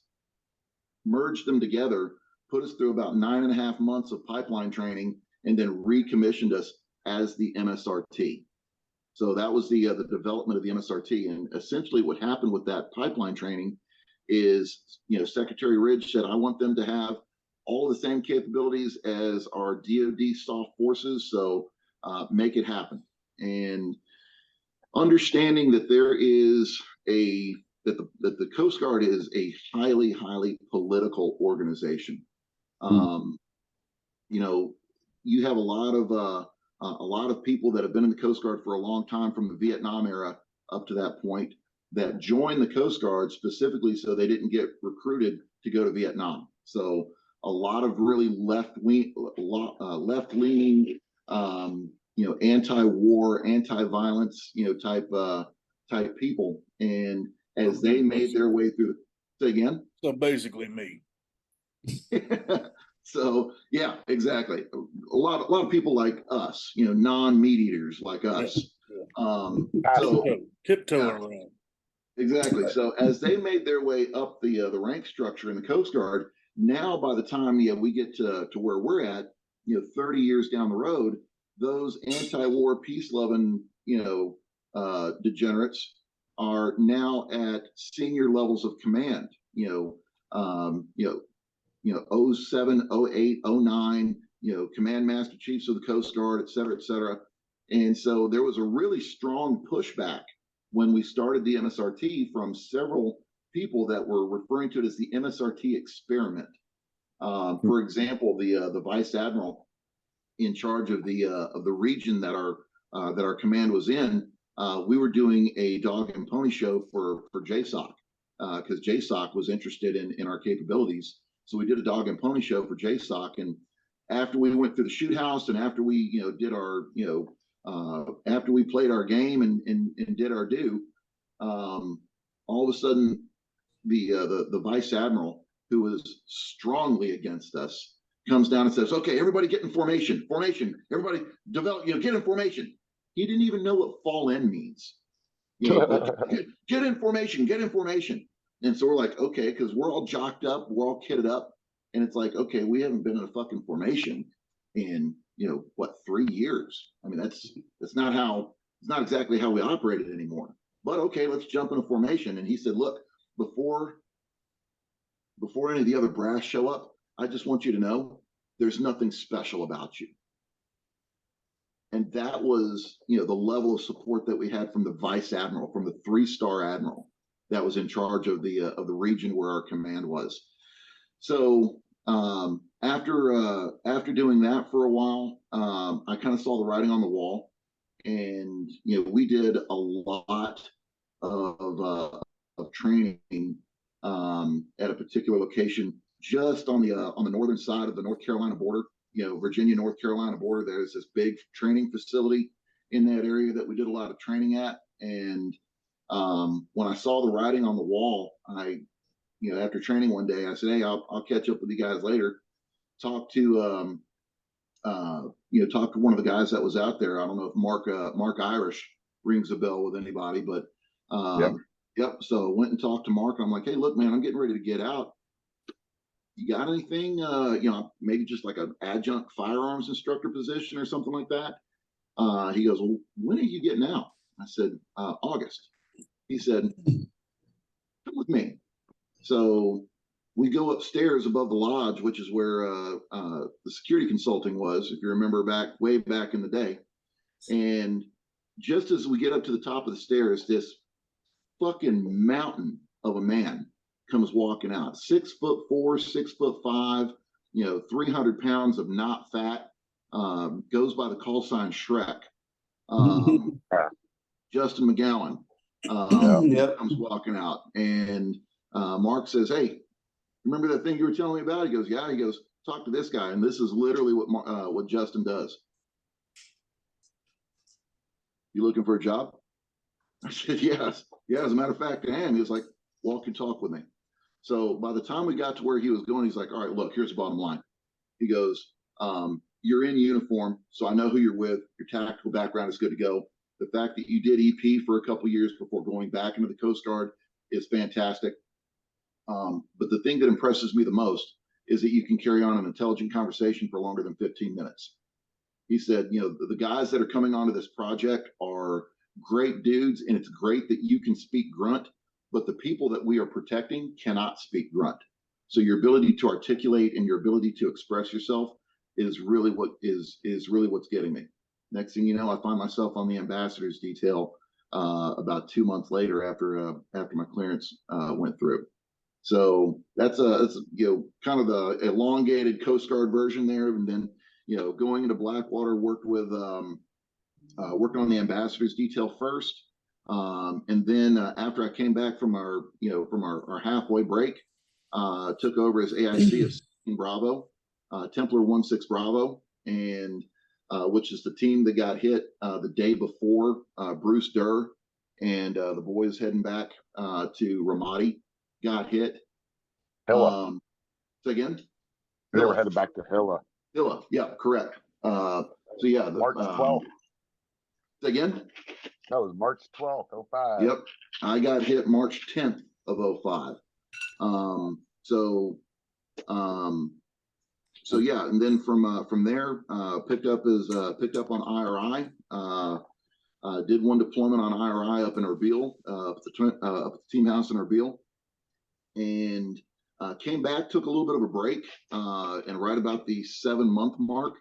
Speaker 5: merged them together, put us through about 9.5 months of pipeline training, and then recommissioned us as the MSRT. So that was the development of the MSRT. And essentially what happened with that pipeline training is, Secretary Ridge said, I want them to have all the same capabilities as our DoD soft forces. So make it happen. And understanding that there is that the Coast Guard is a highly, highly political organization. You have a lot of people that have been in the Coast Guard for a long time from the Vietnam era up to that point that joined the Coast Guard specifically so they didn't get recruited to go to Vietnam. So a lot of really left-leaning, anti-war, anti-violence, type people. And as they made their way through, say again.
Speaker 2: So basically me.
Speaker 5: So yeah, exactly. A lot of people like us, non-meat eaters like us.
Speaker 2: Tiptoeing around.
Speaker 5: Exactly. So as they made their way up the rank structure in the Coast Guard, now by the time we get to where we're at, 30 years down the road, those anti-war, peace-loving, degenerates are now at senior levels of command. 07, 08, 09, command master chiefs of the Coast Guard, et cetera, et cetera. And so there was a really strong pushback when we started the MSRT from several people that were referring to it as the MSRT experiment. For example, the vice admiral in charge of the region that our command was in, we were doing a dog and pony show for JSOC because JSOC was interested in our capabilities. So we did a dog and pony show for JSOC, and after we went through the shoot house and after we did our after we played our game and did our due, all of a sudden the vice admiral, who was strongly against us, comes down and says, "Okay, everybody get in formation. Everybody develop. Get in formation." He didn't even know what fall in means. Get in formation. Get in formation. And so we're like, okay, because we're all jocked up, we're all kitted up, and it's like, okay, we haven't been in a fucking formation in 3 years. I mean, it's not exactly how we operated anymore. But okay, let's jump in a formation. And he said, look, before any of the other brass show up, I just want you to know there's nothing special about you. And that was, the level of support that we had from the vice admiral, from the 3-star admiral that was in charge of the region where our command was. So after doing that for a while, I kind of saw the writing on the wall, and we did a lot of training at a particular location just on the northern side of the North Carolina border. Virginia, North Carolina border. There's this big training facility in that area that we did a lot of training at. And when I saw the writing on the wall, after training one day, I said, "Hey, I'll catch up with you guys later." Talk to one of the guys that was out there. I don't know if Mark Irish rings a bell with anybody, but yep. So went and talked to Mark. I'm like, "Hey, look, man, I'm getting ready to get out. You got anything, maybe just like an adjunct firearms instructor position or something like that?" He goes, "Well, when are you getting out?" I said, "August." He said, "Come with me." So we go upstairs above the lodge, which is where the security consulting was, if you remember way back in the day. And just as we get up to the top of the stairs, this fucking mountain of a man comes walking out. 6'4", 6'5", 300 pounds of not fat, goes by the call sign Shrek. Justin McGowan comes walking out, and Mark says, "Hey, remember that thing you were telling me about?" He goes, "Yeah." He goes, "Talk to this guy." And this is literally what Justin does. "You looking for a job?" I said, "Yes. Yeah, as a matter of fact, I am." He was like, "Walk and talk with me." So by the time we got to where he was going, he's like, "All right, look, here's the bottom line." He goes, you're in uniform, so I know who you're with. Your tactical background is good to go. The fact that you did EP for a couple of years before going back into the Coast Guard is fantastic. But the thing that impresses me the most is that you can carry on an intelligent conversation for longer than 15 minutes. He said, you know, the guys that are coming onto this project are great dudes, and it's great that you can speak grunt, but the people that we are protecting cannot speak grunt. So your ability to articulate and your ability to express yourself is really what is really what's getting me. Next thing you know, I find myself on the ambassador's detail about 2 months later after my clearance went through. So that's you know, kind of the elongated Coast Guard version there. And then, you know, going into Blackwater, worked on the ambassador's detail first. And then after I came back from our halfway break, took over as AIC of 16 Bravo, Templar 16 Bravo, and which is the team that got hit the day before Bruce Durr and the boys heading back to Ramadi got hit.
Speaker 4: Hilla.
Speaker 5: So again,
Speaker 4: They were headed back to Hilla.
Speaker 5: Hilla, yeah, correct. So yeah,
Speaker 4: March 12th.
Speaker 5: Again,
Speaker 4: That was March 12th, 05.
Speaker 5: yep, I got hit March 10th of 05. So yeah, and then from there, picked up on IRI. Did one deployment on IRI up in Erbil, up at the team house in Erbil, and came back, took a little bit of a break, and right about the 7-month mark,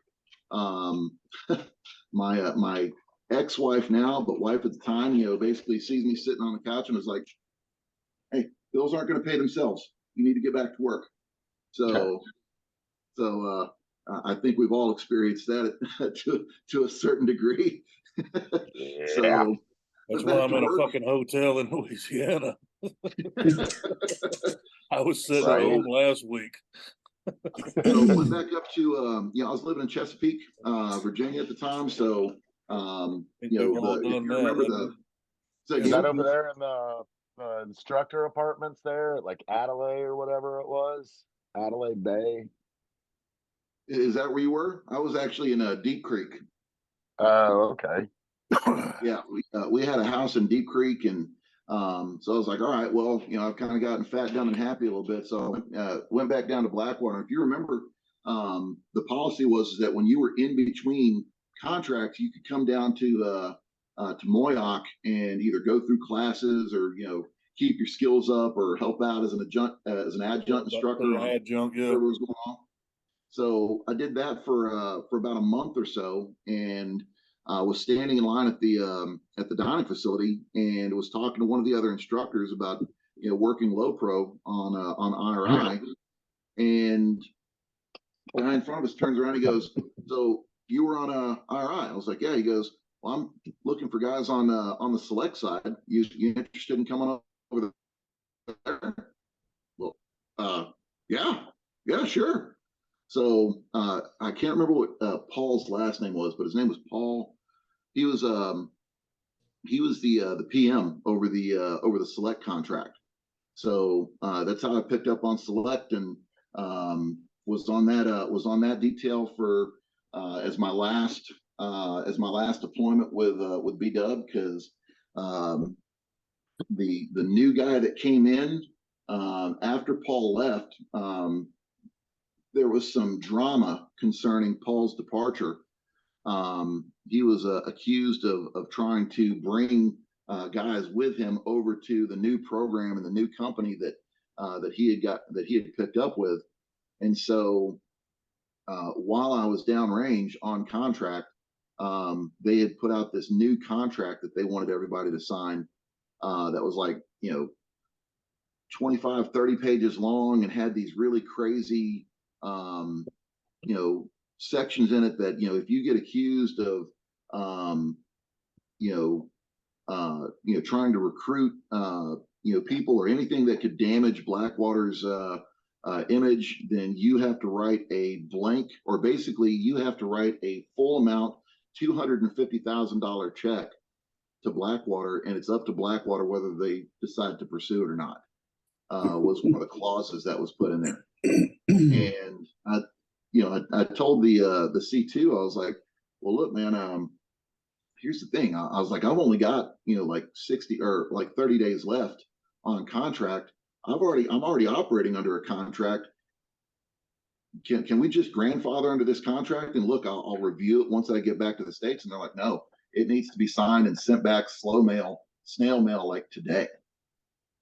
Speaker 5: my ex-wife now, but wife at the time, you know, basically sees me sitting on the couch and was like, "Hey, bills aren't going to pay themselves. You need to get back to work." So I think we've all experienced that to a certain degree.
Speaker 4: Yeah.
Speaker 5: So
Speaker 2: That's why I'm in a fucking hotel in Louisiana. I was sitting
Speaker 5: Right.
Speaker 2: home last week.
Speaker 5: So went back up to I was living in Chesapeake, Virginia at the time. So you know, if you remember
Speaker 4: Is that over there in the instructor apartments there, like Adelaide or whatever it was? Adelaide Bay.
Speaker 5: Is that where you were? I was actually in Deep Creek.
Speaker 4: Oh, okay.
Speaker 5: Yeah, we had a house in Deep Creek, and so I was like, all right, well, you know, I've kind of gotten fat, dumb, and happy a little bit, so went back down to Blackwater. If you remember, the policy was that when you were in between contracts, you could come down to Moyock and either go through classes or, you know, keep your skills up or help out as an adjunct instructor.
Speaker 2: Adjunct, yeah.
Speaker 5: Whatever was going on. So I did that for about a month or so, and was standing in line at the dining facility and was talking to one of the other instructors about, you know, working low pro on IRI, and the guy in front of us turns around and he goes, "So you were on IRI?" I was like, "Yeah." He goes, "Well, I'm looking for guys on the select side. You interested in coming over there?" Well, yeah, sure. So I can't remember what Paul's last name was, but his name was Paul. He was the PM over the select contract. So that's how I picked up on select, and was on that detail for as my last deployment with B-Dub, because the new guy that came in after Paul left, there was some drama concerning Paul's departure. He was accused of trying to bring guys with him over to the new program and the new company that he had picked up with. And so while I was downrange on contract, they had put out this new contract that they wanted everybody to sign, that was like, you know, 25, 30 pages long, and had these really crazy, you know, sections in it that, you know, if you get accused of, trying to recruit, people or anything that could damage Blackwater's image, then you have to write a blank, or basically you have to write a full amount, $250,000 check to Blackwater, and it's up to Blackwater whether they decide to pursue it or not. Was one of the clauses that was put in there. And I told the C2, I was like, well, look, man, here's the thing. I was like, I've only got, like 60 or like 30 days left on contract. I'm already operating under a contract. Can we just grandfather under this contract and look, I'll review it once I get back to the States? And they're like, no, it needs to be signed and sent back snail mail like today.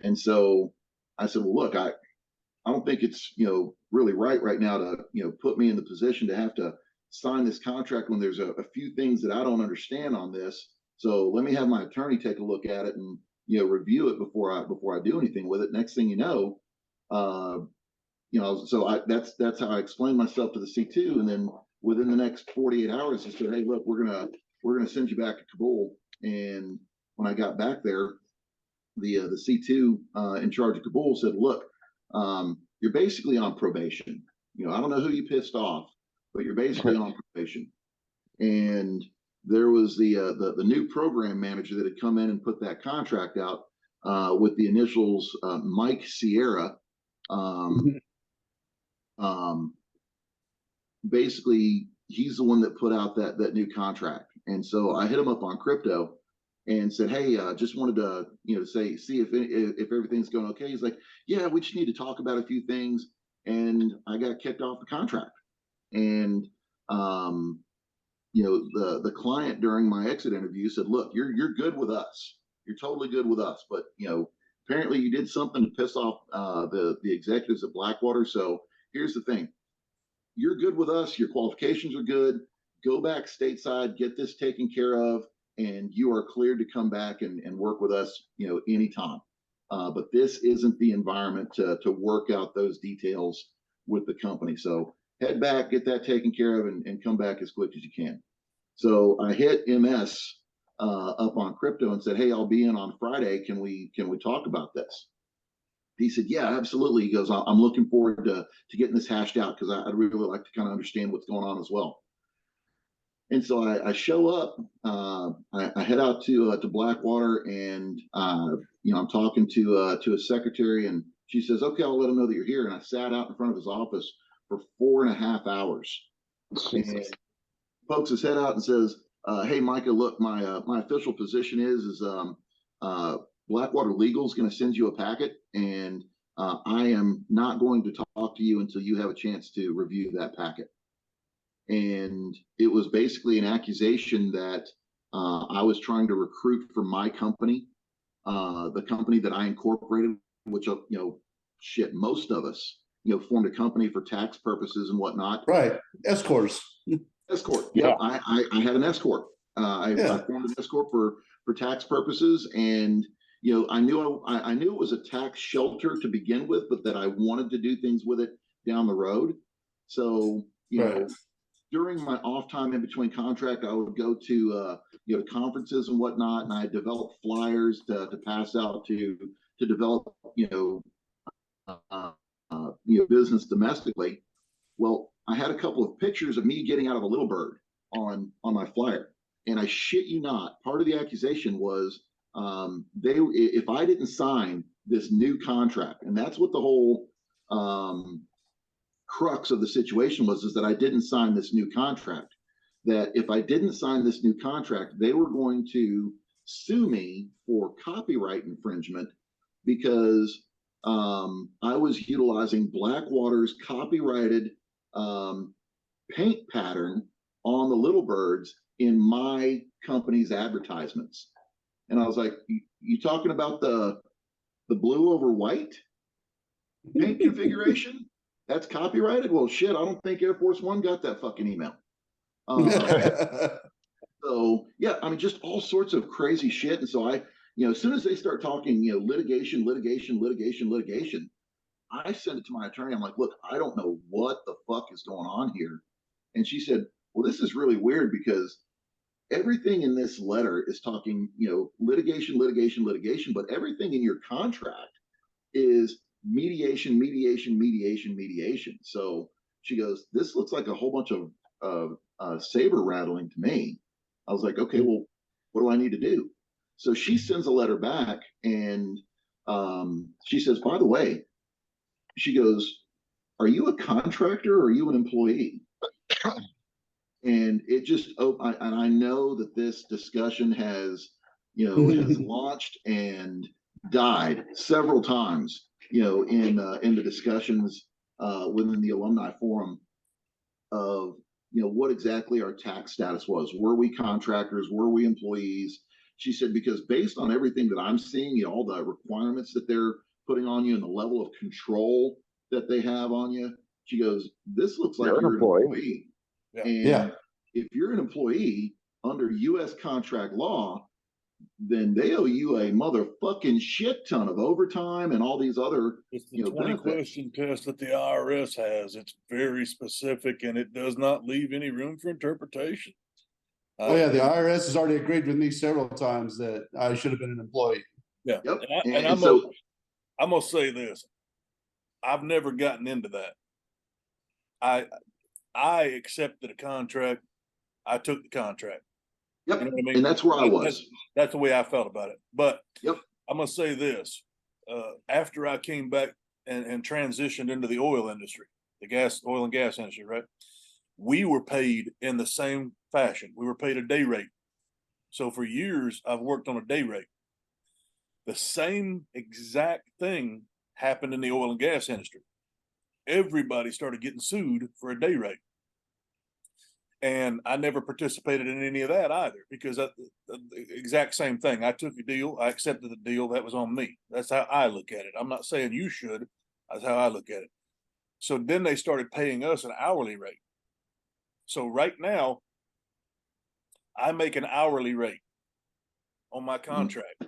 Speaker 5: And so I said, well, look, I don't think it's, really right now to, put me in the position to have to sign this contract when there's a few things that I don't understand on this. So let me have my attorney take a look at it and, review it before I do anything with it. Next thing you know, so that's how I explained myself to the C2. And then within the next 48 hours, he said, hey, look, we're gonna send you back to Kabul. And when I got back there, the C2 in charge of Kabul said, look, you're basically on probation. I don't know who you pissed off, but you're basically on probation. And there was the new program manager that had come in and put that contract out with the initials Mike Sierra. Basically, he's the one that put out that new contract. And so I hit him up on crypto and said, hey, just wanted to, see if everything's going okay. He's like, yeah, we just need to talk about a few things. And I got kicked off the contract. And, the client during my exit interview said, look, you're good with us. You're totally good with us. But, apparently you did something to piss off the executives at Blackwater. So here's the thing. You're good with us. Your qualifications are good. Go back stateside, get this taken care of, and you are cleared to come back and work with us, anytime. But this isn't the environment to work out those details with the company. So head back, get that taken care of, and come back as quick as you can. So I hit MS up on crypto and said, hey, I'll be in on Friday. Can we talk about this? He said, yeah, absolutely. He goes, I'm looking forward to getting this hashed out because I'd really like to kind of understand what's going on as well. And so I show up, I head out to Blackwater, and I'm talking to a secretary, and she says, okay, I'll let him know that you're here. And I sat out in front of his office for 4.5 hours. And pokes his head out and says, hey, Micah, look, my official position is Blackwater Legal is going to send you a packet, and I am not going to talk to you until you have a chance to review that packet. And it was basically an accusation that I was trying to recruit for my company, the company that I incorporated, which, most of us, formed a company for tax purposes and whatnot.
Speaker 3: Right. S-corps.
Speaker 5: S-corp. Yeah. I had an S-corp. I formed an S-corp for tax purposes. And, I knew it was a tax shelter to begin with, but that I wanted to do things with it down the road. So, during my off time in between contract, I would go to conferences and whatnot, and I developed flyers to pass out to develop business domestically. Well, I had a couple of pictures of me getting out of a little bird on my flyer, and I shit you not, part of the accusation was if I didn't sign this new contract, and that's what the whole crux of the situation was, is that I didn't sign this new contract, that if I didn't sign this new contract, they were going to sue me for copyright infringement because I was utilizing Blackwater's copyrighted paint pattern on the little birds in my company's advertisements. And I was like, you talking about the blue over white paint configuration? That's copyrighted? Well, shit, I don't think Air Force One got that fucking email. So, yeah, I mean, just all sorts of crazy shit. And so I, as soon as they start talking, litigation, I send it to my attorney. I'm like, look, I don't know what the fuck is going on here. And she said, well, this is really weird because everything in this letter is talking, litigation, but everything in your contract is mediation. So she goes, this looks like a whole bunch of saber rattling to me. I was like, okay, well, what do I need to do? So she sends a letter back, and she says, by the way, she goes, are you a contractor or are you an employee? And it just, and I know that this discussion has, has launched and died several times, in the discussions within the alumni forum of, what exactly our tax status was. Were we contractors? Were we employees? She said, because based on everything that I'm seeing, all the requirements that they're putting on you and the level of control that they have on you, she goes, this looks like you're an employee.
Speaker 2: Yeah.
Speaker 5: And if you're an employee under U.S. contract law, then they owe you a motherfucking shit ton of overtime and all these other,
Speaker 2: it's the 20
Speaker 5: benefits.
Speaker 2: question test that the IRS has. It's very specific and it does not leave any room for interpretation.
Speaker 3: Oh yeah, the IRS has already agreed with me several times that I should have been an employee.
Speaker 2: Yeah.
Speaker 5: Yep.
Speaker 2: And I'm gonna say this. I've never gotten into that. I accepted a contract. I took the contract.
Speaker 5: Yep.
Speaker 2: You know what I mean?
Speaker 5: And that's where I was.
Speaker 2: That's the way I felt about it. But
Speaker 5: yep.
Speaker 2: I'm gonna say this. After I came back and transitioned into the oil industry, oil and gas industry, right? We were paid in the same fashion. We were paid a day rate. So for years, I've worked on a day rate. The same exact thing happened in the oil and gas industry. Everybody started getting sued for a day rate. And I never participated in any of that either, because the exact same thing. I took a deal. I accepted the deal. That was on me. That's how I look at it. I'm not saying you should. That's how I look at it. So then they started paying us an hourly rate. So right now, I make an hourly rate on my contract,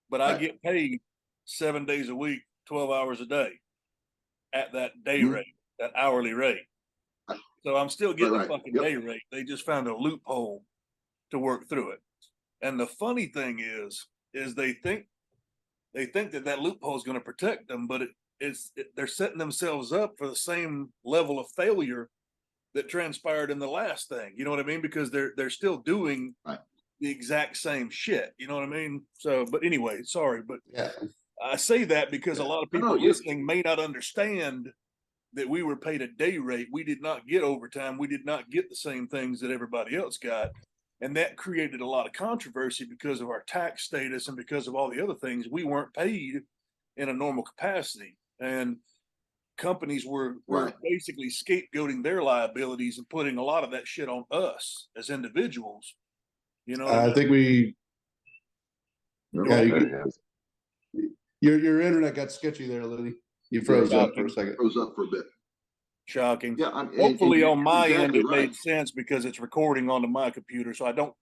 Speaker 2: but I get paid 7 days a week, 12 hours a day at that day rate, that hourly rate. So I'm still getting a fucking day rate. They just found a loophole to work through it. And the funny thing is they think that loophole is going to protect them, but they're setting themselves up for the same level of failure that transpired in the last thing. You know what I mean? Because they're still doing the exact same shit. You know what I mean? So, but anyway, sorry, but I say that because a lot of people listening may not understand that we were paid a day rate. We did not get overtime. We did not get the same things that everybody else got. And that created a lot of controversy because of our tax status and because of all the other things. We weren't paid in a normal capacity. And companies were basically scapegoating their liabilities and putting a lot of that shit on us as individuals. You know,
Speaker 3: I think your internet got sketchy there, Liddy. You froze up for a second.
Speaker 5: Froze up for a bit.
Speaker 2: Shocking.
Speaker 5: Yeah.
Speaker 2: Hopefully on my end it made sense because it's recording onto my computer. So I don't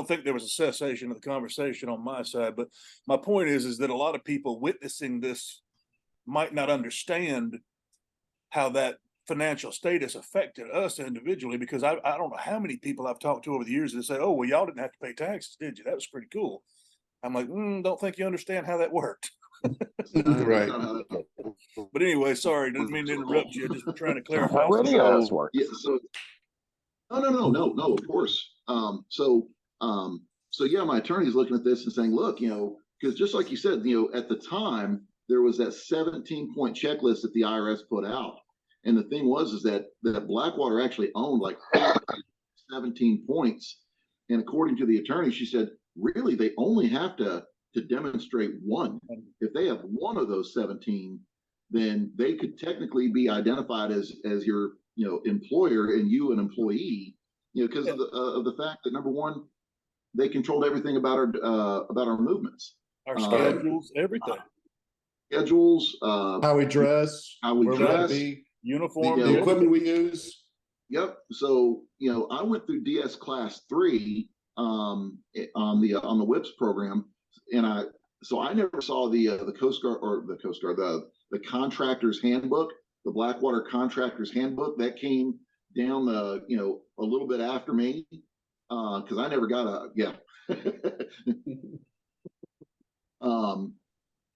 Speaker 2: think there was a cessation of the conversation on my side. But my point is that a lot of people witnessing this might not understand how that financial status affected us individually, because I don't know how many people I've talked to over the years that say, oh, well, y'all didn't have to pay taxes, did you? That was pretty cool. I'm like, don't think you understand how that worked.
Speaker 3: Right.
Speaker 2: But anyway, sorry, didn't mean to interrupt you. Just trying to clarify.
Speaker 5: So no, of course. So yeah, my attorney's looking at this and saying, look, because just like you said, at the time there was that 17-point checklist that the IRS put out. And the thing is that Blackwater actually owned like 17 points. And according to the attorney, she said, really, they only have to demonstrate one. If they have one of those 17, then they could technically be identified as your employer and you an employee, because of the fact that, number one, they controlled everything about our movements,
Speaker 2: our schedules, everything.
Speaker 5: Schedules,
Speaker 3: how we dress,
Speaker 2: uniform,
Speaker 3: the equipment we use.
Speaker 5: Yep. So I went through DS Class 3 on the WIPS program, and I never saw the Coast Guard the Contractor's Handbook, the Blackwater Contractor's Handbook that came down a little bit after me, because I never got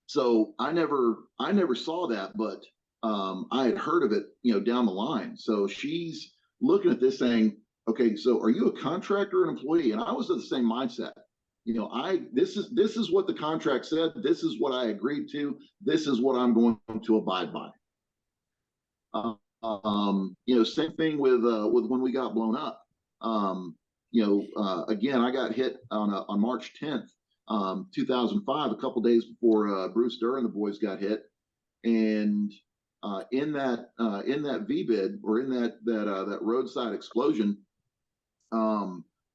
Speaker 5: so I never saw that, but I had heard of it, down the line. So she's looking at this saying, okay, so are you a contractor or an employee? And I was of the same mindset. This is what the contract said. This is what I agreed to. This is what I'm going to abide by. Same thing with when we got blown up. Again, I got hit on March 10th, 2005, a couple days before Bruce Durr and the boys got hit, and in that VBID, or in that roadside explosion,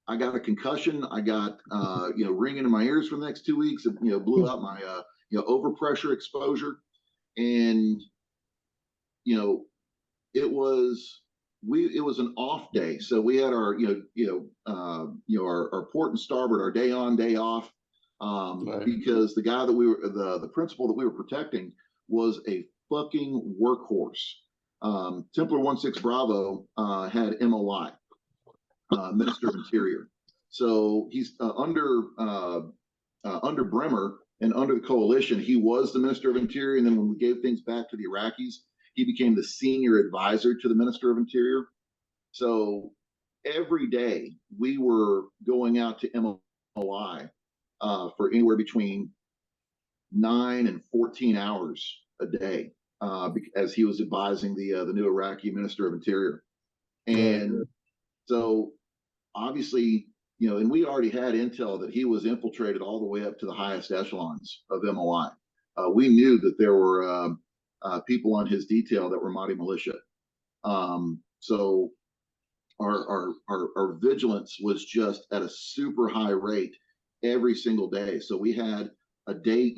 Speaker 5: I got a concussion. I got ringing in my ears for the next 2 weeks. It blew out my overpressure exposure, and it was an off day. So we had our our port and starboard, our day on, day off,
Speaker 3: Right.
Speaker 5: because the guy that the principal that we were protecting was a fucking workhorse. Templar 16 Bravo had MOI, Minister of Interior. So he's under Bremer and under the coalition, he was the Minister of Interior. And then when we gave things back to the Iraqis, he became the senior advisor to the Minister of Interior. So every day we were going out to MOI for anywhere between 9 and 14 hours a day, as he was advising the new Iraqi Minister of Interior. And so obviously, and we already had intel that he was infiltrated all the way up to the highest echelons of MOI. We knew that there were people on his detail that were Mahdi militia. So our vigilance was just at a super high rate every single day. So we had a day,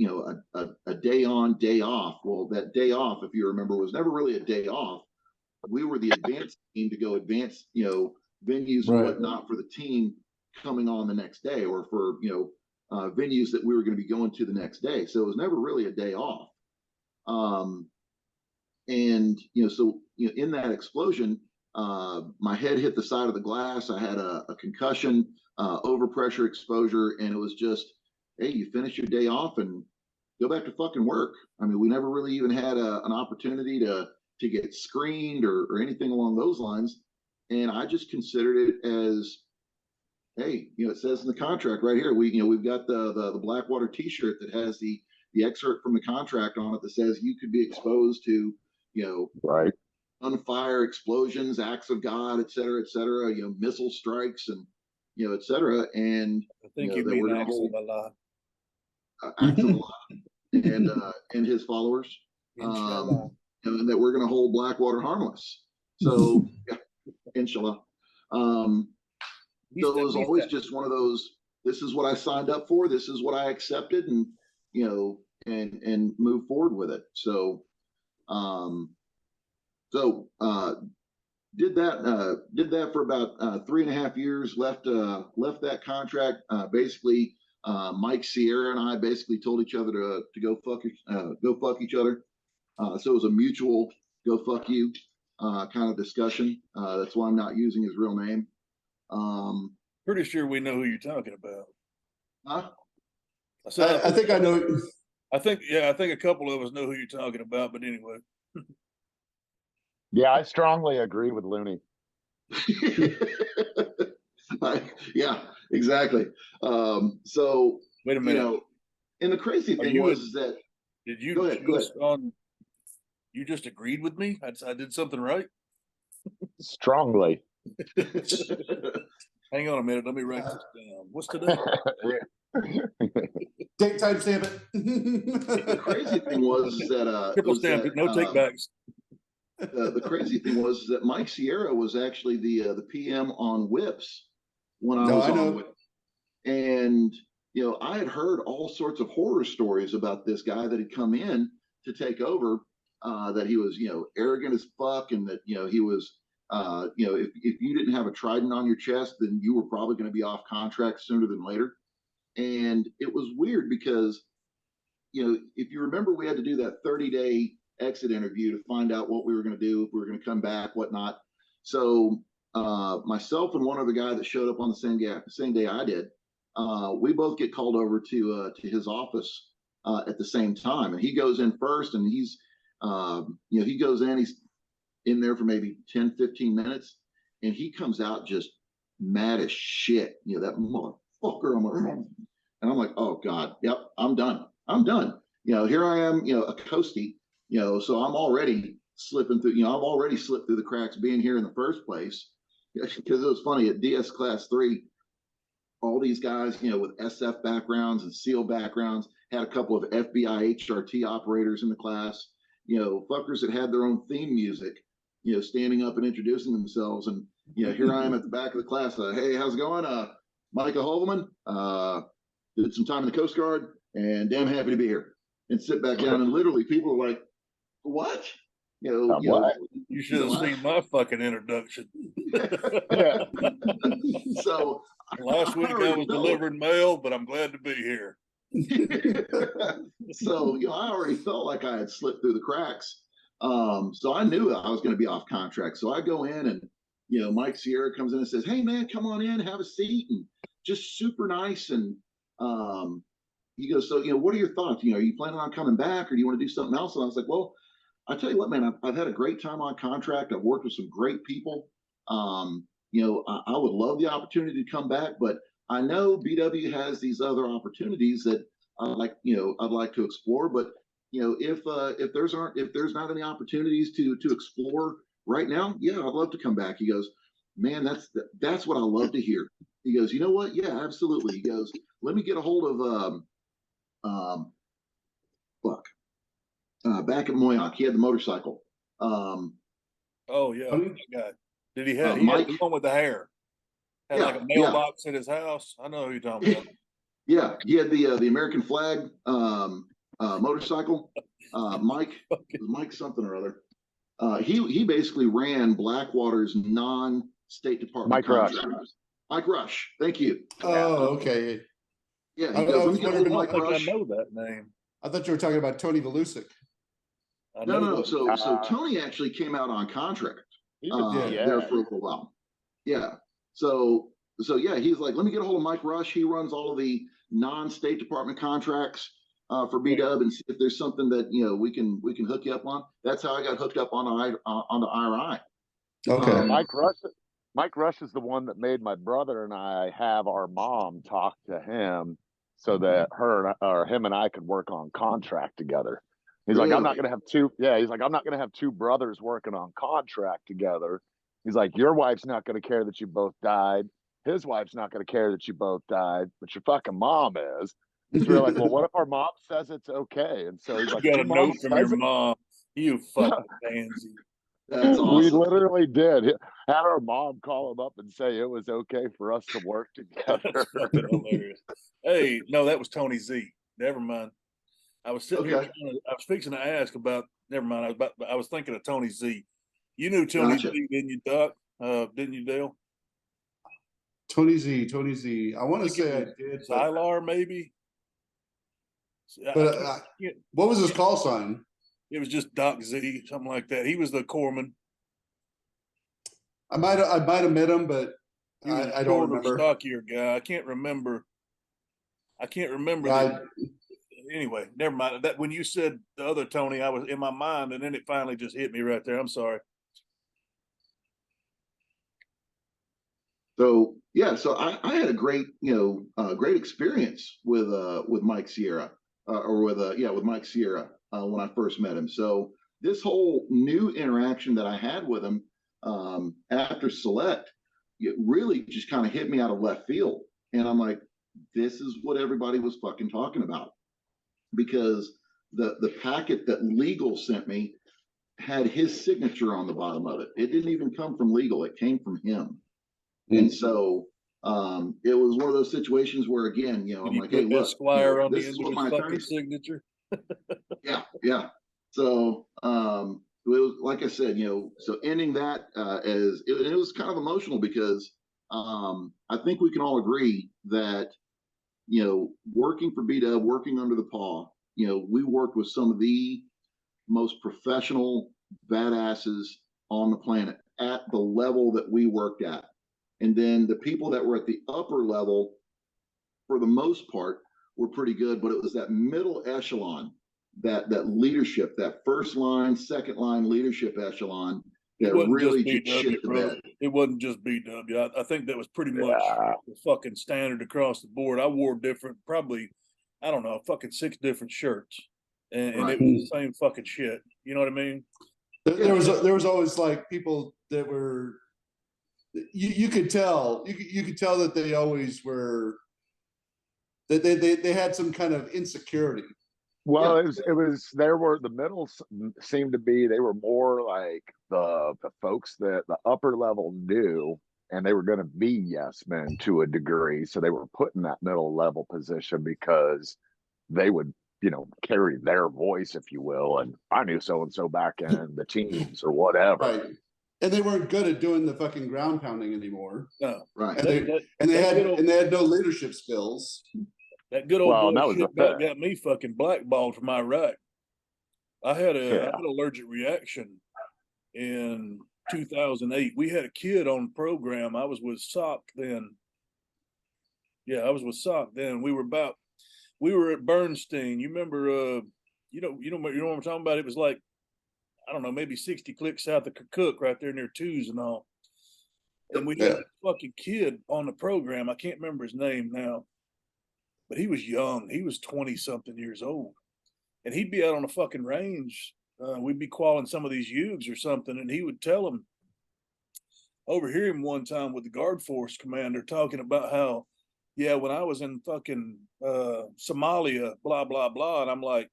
Speaker 5: a day on, day off. Well, that day off, if you remember, was never really a day off. We were the advance team to go advance, venues and whatnot for the team coming on the next day, or for venues that we were going to be going to the next day. So it was never really a day off. And in that explosion, my head hit the side of the glass. I had a concussion, overpressure exposure, and it was just, hey, you finish your day off and go back to fucking work. I mean, we never really even had an opportunity to get screened or anything along those lines. And I just considered it as, hey, it says in the contract right here, we've got the Blackwater T-shirt that has the excerpt from the contract on it that says you could be exposed to,
Speaker 4: right,
Speaker 5: gunfire, explosions, acts of God, et cetera, missile strikes, and et cetera. And
Speaker 2: I think you mean acts of Allah.
Speaker 5: Acts of Allah and his followers, and that we're going to hold Blackwater harmless. So, yeah, inshallah. So it was always just one of those, this is what I signed up for, this is what I accepted, and and move forward with it. So did that for about 3.5 years, left that contract. Basically, Mike Sierra and I basically told each other to go fuck each other. So it was a mutual go fuck you kind of discussion. That's why I'm not using his real name.
Speaker 2: Pretty sure we know who you're talking about.
Speaker 5: Huh?
Speaker 3: I think I know.
Speaker 2: I think a couple of us know who you're talking about, but anyway.
Speaker 4: Yeah, I strongly agree with Looney.
Speaker 5: Yeah, exactly. So
Speaker 2: wait a minute.
Speaker 5: And the crazy thing was that
Speaker 2: did you
Speaker 5: go ahead.
Speaker 2: You just agreed with me? I did something right?
Speaker 4: Strongly.
Speaker 2: Hang on a minute. Let me write this down. What's today?
Speaker 3: Take time stamp it.
Speaker 5: The crazy thing was that
Speaker 2: triple stamp it, no take backs.
Speaker 5: The crazy thing was that Mike Sierra was actually the PM on Whips when I was on Whips. And I had heard all sorts of horror stories about this guy that had come in to take over, that he was arrogant as fuck, and that he was if you didn't have a trident on your chest, then you were probably going to be off contract sooner than later. And it was weird because if you remember, we had to do that 30-day exit interview to find out what we were going to do, if we were going to come back, whatnot. So myself and one other guy that showed up on the same day I did, we both get called over to his office at the same time, and he goes in first, and he's he goes in, he's in there for maybe 10-15 minutes, and he comes out just mad as shit. That motherfucker. And I'm like, oh God, yep, I'm done. Here I am, a coastie, so I'm already, slipping through. I've already slipped through the cracks being here in the first place, because it was funny at DS Class 3. All these guys, with SF backgrounds and SEAL backgrounds, had a couple of FBI HRT operators in the class. Fuckers that had their own theme music, standing up and introducing themselves. And here I am at the back of the class. Hey, how's it going? Micah Hoevelman. Did some time in the Coast Guard, and damn happy to be here. And sit back down, and literally people are like, "What?"
Speaker 2: You should have seen my fucking introduction.
Speaker 5: So
Speaker 2: last week I was delivering mail, but I'm glad to be here.
Speaker 5: So I already felt like I had slipped through the cracks. So I knew I was going to be off contract. So I go in, and Mike Sierra comes in and says, "Hey man, come on in, have a seat," and just super nice. And he goes, "So what are your thoughts? Are you planning on coming back, or do you want to do something else?" And I was like, "Well, I tell you what, man, I've had a great time on contract. I've worked with some great people. I would love the opportunity to come back, but I know BW has these other opportunities that I'd like to explore. But if there's not any opportunities to explore right now, yeah, I'd love to come back." He goes, "Man, that's what I love to hear." He goes, "You know what? Yeah, absolutely." He goes, "Let me get a hold of back at Moyock. He had the motorcycle."
Speaker 2: Oh yeah, that guy. Did he have
Speaker 5: Mike,
Speaker 2: the one with the hair? Had like a mailbox at his house. I know who you're talking about.
Speaker 5: Yeah, he had the American flag motorcycle. Mike something or other. He basically ran Blackwater's non-State Department contractors. Mike Rush. Thank you.
Speaker 3: Oh, okay.
Speaker 5: Yeah, he goes, "Let me get a hold of Mike Rush."
Speaker 2: I know that name.
Speaker 3: I thought you were talking about Tony Velusic.
Speaker 5: No. So Tony actually came out on contract there for a little while. Yeah. So yeah, he's like, "Let me get a hold of Mike Rush. He runs all of the non-State Department contracts for BW, and see if there's something that we can hook you up on." That's how I got hooked up on the IRI.
Speaker 3: Okay.
Speaker 4: Mike Rush is the one that made my brother and I have our mom talk to him so that him and I could work on contract together. He's like, "I'm not going to have two." Yeah, he's like, "I'm not going to have two brothers working on contract together." He's like, "Your wife's not going to care that you both died. His wife's not going to care that you both died, but your fucking mom is." So we're like, "Well, what if our mom says it's okay?" And so he's like,
Speaker 2: "You got a note from your mom. You fucking pansy."
Speaker 5: That's awesome.
Speaker 4: We literally did. Had our mom call him up and say it was okay for us to work together.
Speaker 2: That's fucking hilarious. Hey, no, that was Tony Z. Never mind. I was sitting here. I was fixing to ask about. Never mind. I was thinking of Tony Z. You knew Tony Z, didn't you, Doc? Didn't you, Dale?
Speaker 3: Tony Z. I want to say I did.
Speaker 2: Zylar, maybe.
Speaker 3: But what was his call sign?
Speaker 2: It was just Doc Z, something like that. He was the corpsman.
Speaker 3: I might have met him, but I don't remember.
Speaker 2: Stockier guy. I can't remember. Anyway, never mind. That when you said the other Tony, I was in my mind, and then it finally just hit me right there. I'm sorry.
Speaker 5: So yeah, so I had a great great experience with Mike Sierra with Mike Sierra when I first met him. So this whole new interaction that I had with him after Select, it really just kind of hit me out of left field, and I'm like, this is what everybody was fucking talking about, because the packet that Legal sent me had his signature on the bottom of it. It didn't even come from Legal; it came from him. And so it was one of those situations where, again, I'm like, "Hey, look,
Speaker 2: Esquire on
Speaker 5: this
Speaker 2: the
Speaker 5: is
Speaker 2: end
Speaker 5: what
Speaker 2: of
Speaker 5: my
Speaker 2: his fucking
Speaker 5: attorney."
Speaker 2: signature.
Speaker 5: Yeah. So it was, like I said, so ending that it was kind of emotional, because I think we can all agree that working for BW, working under the paw, we worked with some of the most professional badasses on the planet at the level that we worked at. And then the people that were at the upper level, for the most part, were pretty good, but it was that middle echelon, that leadership, that first line, second line leadership echelon that really just shit the bed.
Speaker 2: It wasn't just BW. I think that was pretty much the fucking standard across the board. I wore different, probably, I don't know, fucking 6 different shirts, and it was the same fucking shit. You know what I mean?
Speaker 3: There was always like people that were you could tell you could tell that they always were that they had some kind of insecurity.
Speaker 4: Well, it was there were the middles seemed to be they were more like the folks that the upper level knew and they were going to be yes men to a degree. So they were put in that middle level position because they would, carry their voice, if you will. And I knew so and so back in the teens or whatever.
Speaker 3: Right. And they weren't good at doing the fucking ground pounding anymore.
Speaker 2: No.
Speaker 5: Right.
Speaker 3: And they had no leadership skills.
Speaker 2: That good old bullshit got me fucking blackballed from Iraq. I had an allergic reaction in 2008. We had a kid on the program. I was with SOC then. Yeah, I was with SOC then. We were at Bernstein. You remember? You know what I'm talking about? It was like, I don't know, maybe 60 clicks south of Kirkuk, right there near Twos and all. And we had a fucking kid on the program. I can't remember his name now, but he was young. He was 20 something years old, and he'd be out on the fucking range. We'd be qualling some of these Yugs or something, and he would tell them. Overhear him one time with the Guard Force commander talking about how, yeah, when I was in fucking Somalia, blah, blah, blah. And I'm like,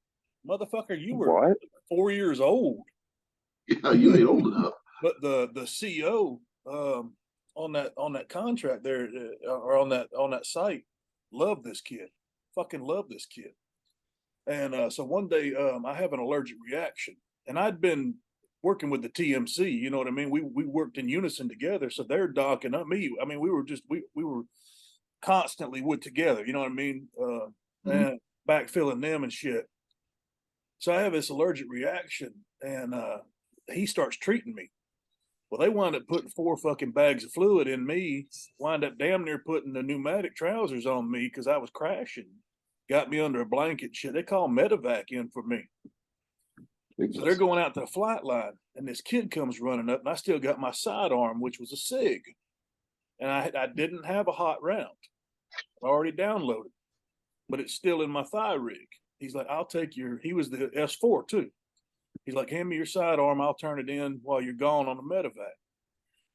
Speaker 2: motherfucker, you were 4 years old.
Speaker 5: Yeah, you ain't old enough.
Speaker 2: But the CO on that contract there or on that site loved this kid. Fucking loved this kid. And so one day I have an allergic reaction. And I'd been working with the TMC, you know what I mean? We worked in unison together. So they're docking up me. I mean, we were constantly together, you know what I mean? And backfilling them and shit. So I have this allergic reaction and he starts treating me. Well, they wound up putting 4 fucking bags of fluid in me, wind up damn near putting the pneumatic trousers on me because I was crashing. Got me under a blanket shit. They call medevac in for me. So they're going out to the flight line and this kid comes running up and I still got my sidearm, which was a SIG. And I didn't have a hot round. I already downloaded, but it's still in my thigh rig. He's like, I'll take he was the S4 too. He's like, hand me your sidearm. I'll turn it in while you're gone on the medevac.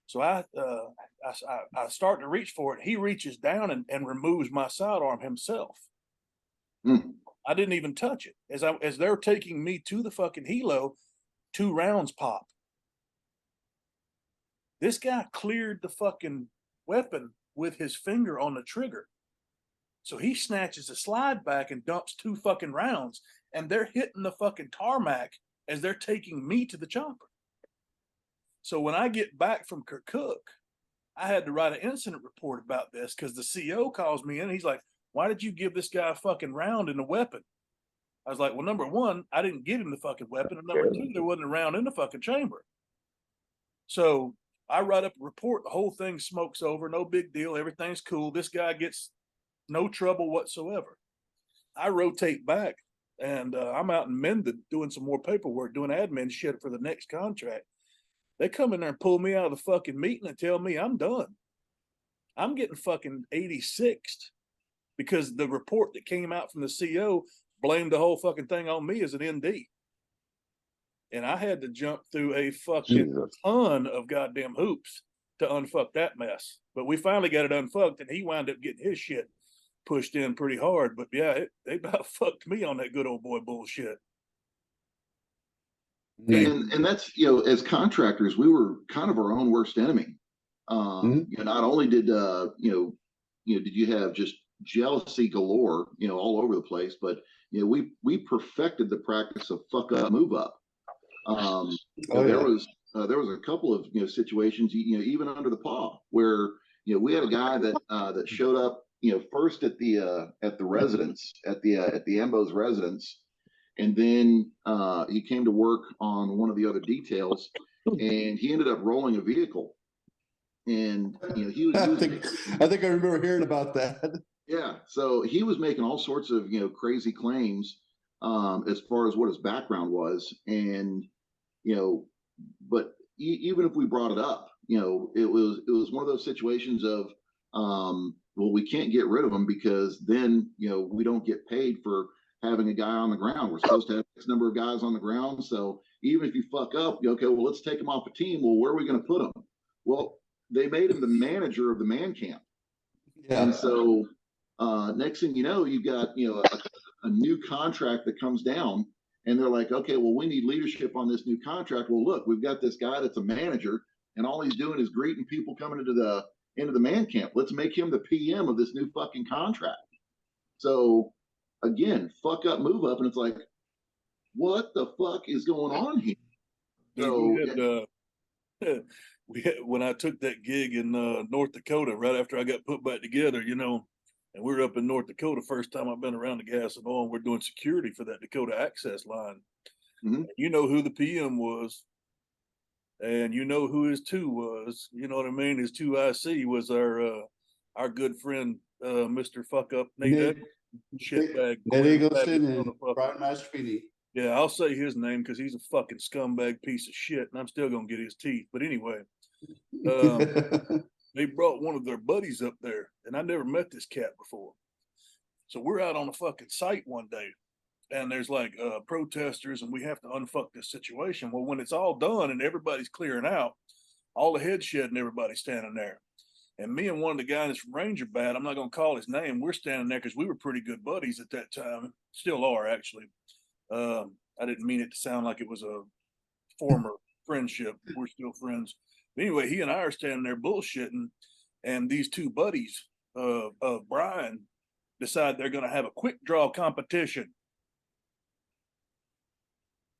Speaker 2: So I start to reach for it. He reaches down and removes my sidearm himself. I didn't even touch it. As they're taking me to the fucking helo, 2 rounds pop. This guy cleared the fucking weapon with his finger on the trigger. So he snatches a slide back and dumps 2 fucking rounds, and they're hitting the fucking tarmac as they're taking me to the chopper. So when I get back from Kirkuk, I had to write an incident report about this because the CO calls me in. He's like, why did you give this guy a fucking round in the weapon? I was like, well, number 1, I didn't give him the fucking weapon. And number 2, there wasn't a round in the fucking chamber. So I write up a report. The whole thing smokes over. No big deal. Everything's cool. This guy gets no trouble whatsoever. I rotate back and I'm out in Mendon doing some more paperwork, doing admin shit for the next contract. They come in there and pull me out of the fucking meeting and tell me I'm done. I'm getting fucking 86th because the report that came out from the CO blamed the whole fucking thing on me as an ND. And I had to jump through a fucking ton of goddamn hoops to unfuck that mess. But we finally got it unfucked and he wound up getting his shit pushed in pretty hard. But yeah, they about fucked me on that good old boy bullshit.
Speaker 5: And that's, as contractors, we were kind of our own worst enemy. Not only did, did you have just jealousy galore, all over the place, but, we perfected the practice of fuck up, move up. There was a couple of, situations, even under the paw where, we had a guy that showed up, first at the residence, at the Ambo's residence. And then he came to work on one of the other details, and he ended up rolling a vehicle. And he was.
Speaker 3: I think I remember hearing about that.
Speaker 5: Yeah, so he was making all sorts of crazy claims as far as what his background was, and but even if we brought it up, it was one of those situations of well, we can't get rid of him because then we don't get paid for having a guy on the ground. We're supposed to have X number of guys on the ground. So even if you fuck up, okay, well, let's take him off a team. Well, where are we going to put him? Well, they made him the manager of the man camp.
Speaker 3: Yeah.
Speaker 5: And so next thing you know, you've got, a new contract that comes down, and they're like, okay, well, we need leadership on this new contract. Well, look, we've got this guy that's a manager, and all he's doing is greeting people coming into the man camp. Let's make him the PM of this new fucking contract. So again, fuck up, move up, and it's like, what the fuck is going on here?
Speaker 2: Dude, we had, when I took that gig in North Dakota, right after I got put back together, and we were up in North Dakota, first time I've been around the gas and oil, and we're doing security for that Dakota access line.
Speaker 5: Mm-hmm.
Speaker 2: You know who the PM was, and you know who his two was. You know what I mean? His 2IC was our good friend, Mr. Fuck Up Nate Shitbag.
Speaker 3: Ned Eagleson and Brian Masterfini.
Speaker 2: Yeah, I'll say his name because he's a fucking scumbag piece of shit, and I'm still gonna get his teeth. But anyway, they brought one of their buddies up there, and I never met this cat before. So we're out on a fucking site one day, and there's like protesters, and we have to unfuck this situation. Well, when it's all done and everybody's clearing out, all the head shed and everybody's standing there. And me and one of the guys from Ranger Bat, I'm not gonna call his name, we're standing there because we were pretty good buddies at that time, still are actually. I didn't mean it to sound like it was a former friendship. We're still friends. But anyway, he and I are standing there bullshitting, and these two buddies of Brian decide they're going to have a quick draw competition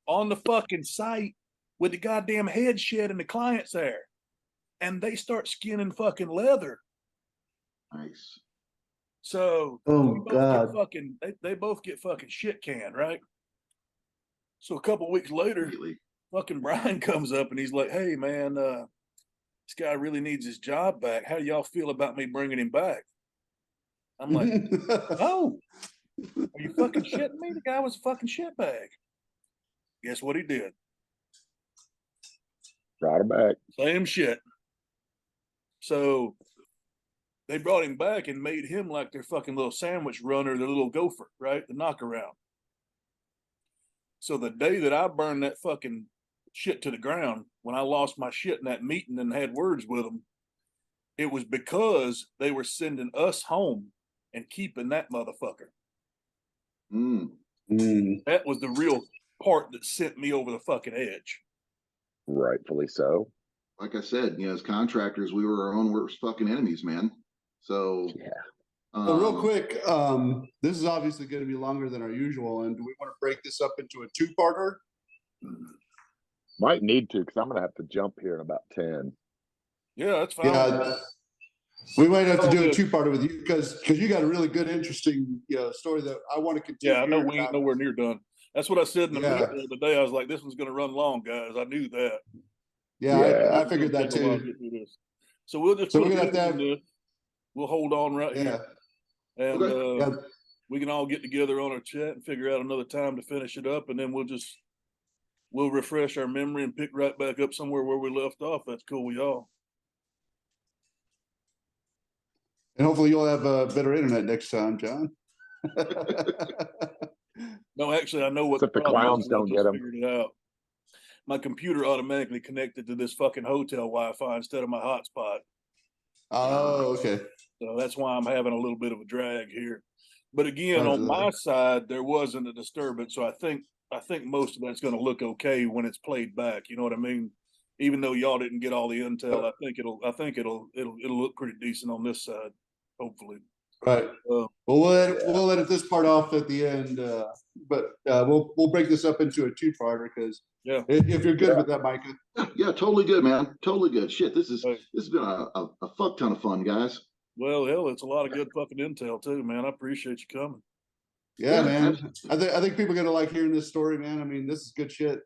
Speaker 2: on the fucking site with the goddamn head shed and the clients there. And they start skinning fucking leather.
Speaker 5: Nice.
Speaker 2: So they both get fucking shit canned, right? So a couple weeks later, fucking Brian comes up and he's like, "Hey man, this guy really needs his job back. How do y'all feel about me bringing him back?" I'm like, "Oh, are you fucking shitting me? The guy was a fucking shitbag." Guess what he did?
Speaker 4: Brought him back.
Speaker 2: Same shit. So they brought him back and made him like their fucking little sandwich runner, their little gopher, right? The knockaround. So the day that I burned that fucking shit to the ground, when I lost my shit in that meeting and had words with them, it was because they were sending us home and keeping that motherfucker. That was the real part that sent me over the fucking edge.
Speaker 4: Rightfully so.
Speaker 5: Like I said, as contractors, we were our own worst fucking enemies, man. So
Speaker 4: yeah.
Speaker 3: So real quick, this is obviously going to be longer than our usual, and do we want to break this up into a two-parter?
Speaker 4: Might need to, because I'm going to have to jump here in about 10.
Speaker 2: Yeah, that's fine.
Speaker 3: Yeah, we might have to do a two-parter with you because you got a really good, interesting story that I want to continue.
Speaker 2: Yeah, I know we ain't nowhere near done. That's what I said in the middle of the day. I was like, this one's going to run long, guys. I knew that.
Speaker 3: Yeah. I figured that too.
Speaker 2: So we'll just we'll hold on right here. And we can all get together on our chat and figure out another time to finish it up, and then we'll refresh our memory and pick right back up somewhere where we left off. That's cool with y'all.
Speaker 3: And hopefully you'll have better internet next time, John.
Speaker 2: No, actually, I know what
Speaker 4: the clowns don't get them.
Speaker 2: Figured it out. My computer automatically connected to this fucking hotel Wi-Fi instead of my hotspot.
Speaker 3: Oh, okay.
Speaker 2: So that's why I'm having a little bit of a drag here. But again, on my side, there wasn't a disturbance. So I think most of that's going to look okay when it's played back. You know what I mean? Even though y'all didn't get all the intel, I think it'll look pretty decent on this side, hopefully.
Speaker 3: Right. Well, we'll edit this part off at the end, but we'll break this up into a two-parter because if you're good with that, Micah.
Speaker 5: Yeah, totally good, man. Totally good. Shit, this has been a fuck ton of fun, guys.
Speaker 2: Well, hell, it's a lot of good fucking intel too, man. I appreciate you coming.
Speaker 3: Yeah, man. I think people are gonna like hearing this story, man. I mean, this is good shit.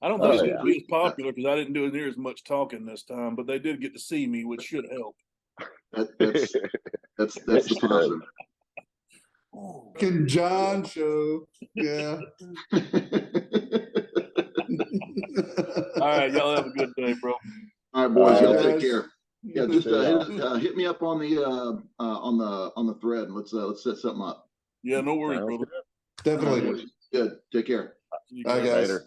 Speaker 2: I don't think it's gonna be as popular because I didn't do near as much talking this time, but they did get to see me, which should help.
Speaker 5: That's the positive.
Speaker 3: Fucking John show. Yeah.
Speaker 2: All right, y'all have a good day, bro.
Speaker 5: All right, boys, y'all take care. Yeah, just hit me up on the thread and let's set something up.
Speaker 2: Yeah, no worries, brother.
Speaker 3: Definitely.
Speaker 5: Good. Take care.
Speaker 3: Bye, guys.
Speaker 4: Later.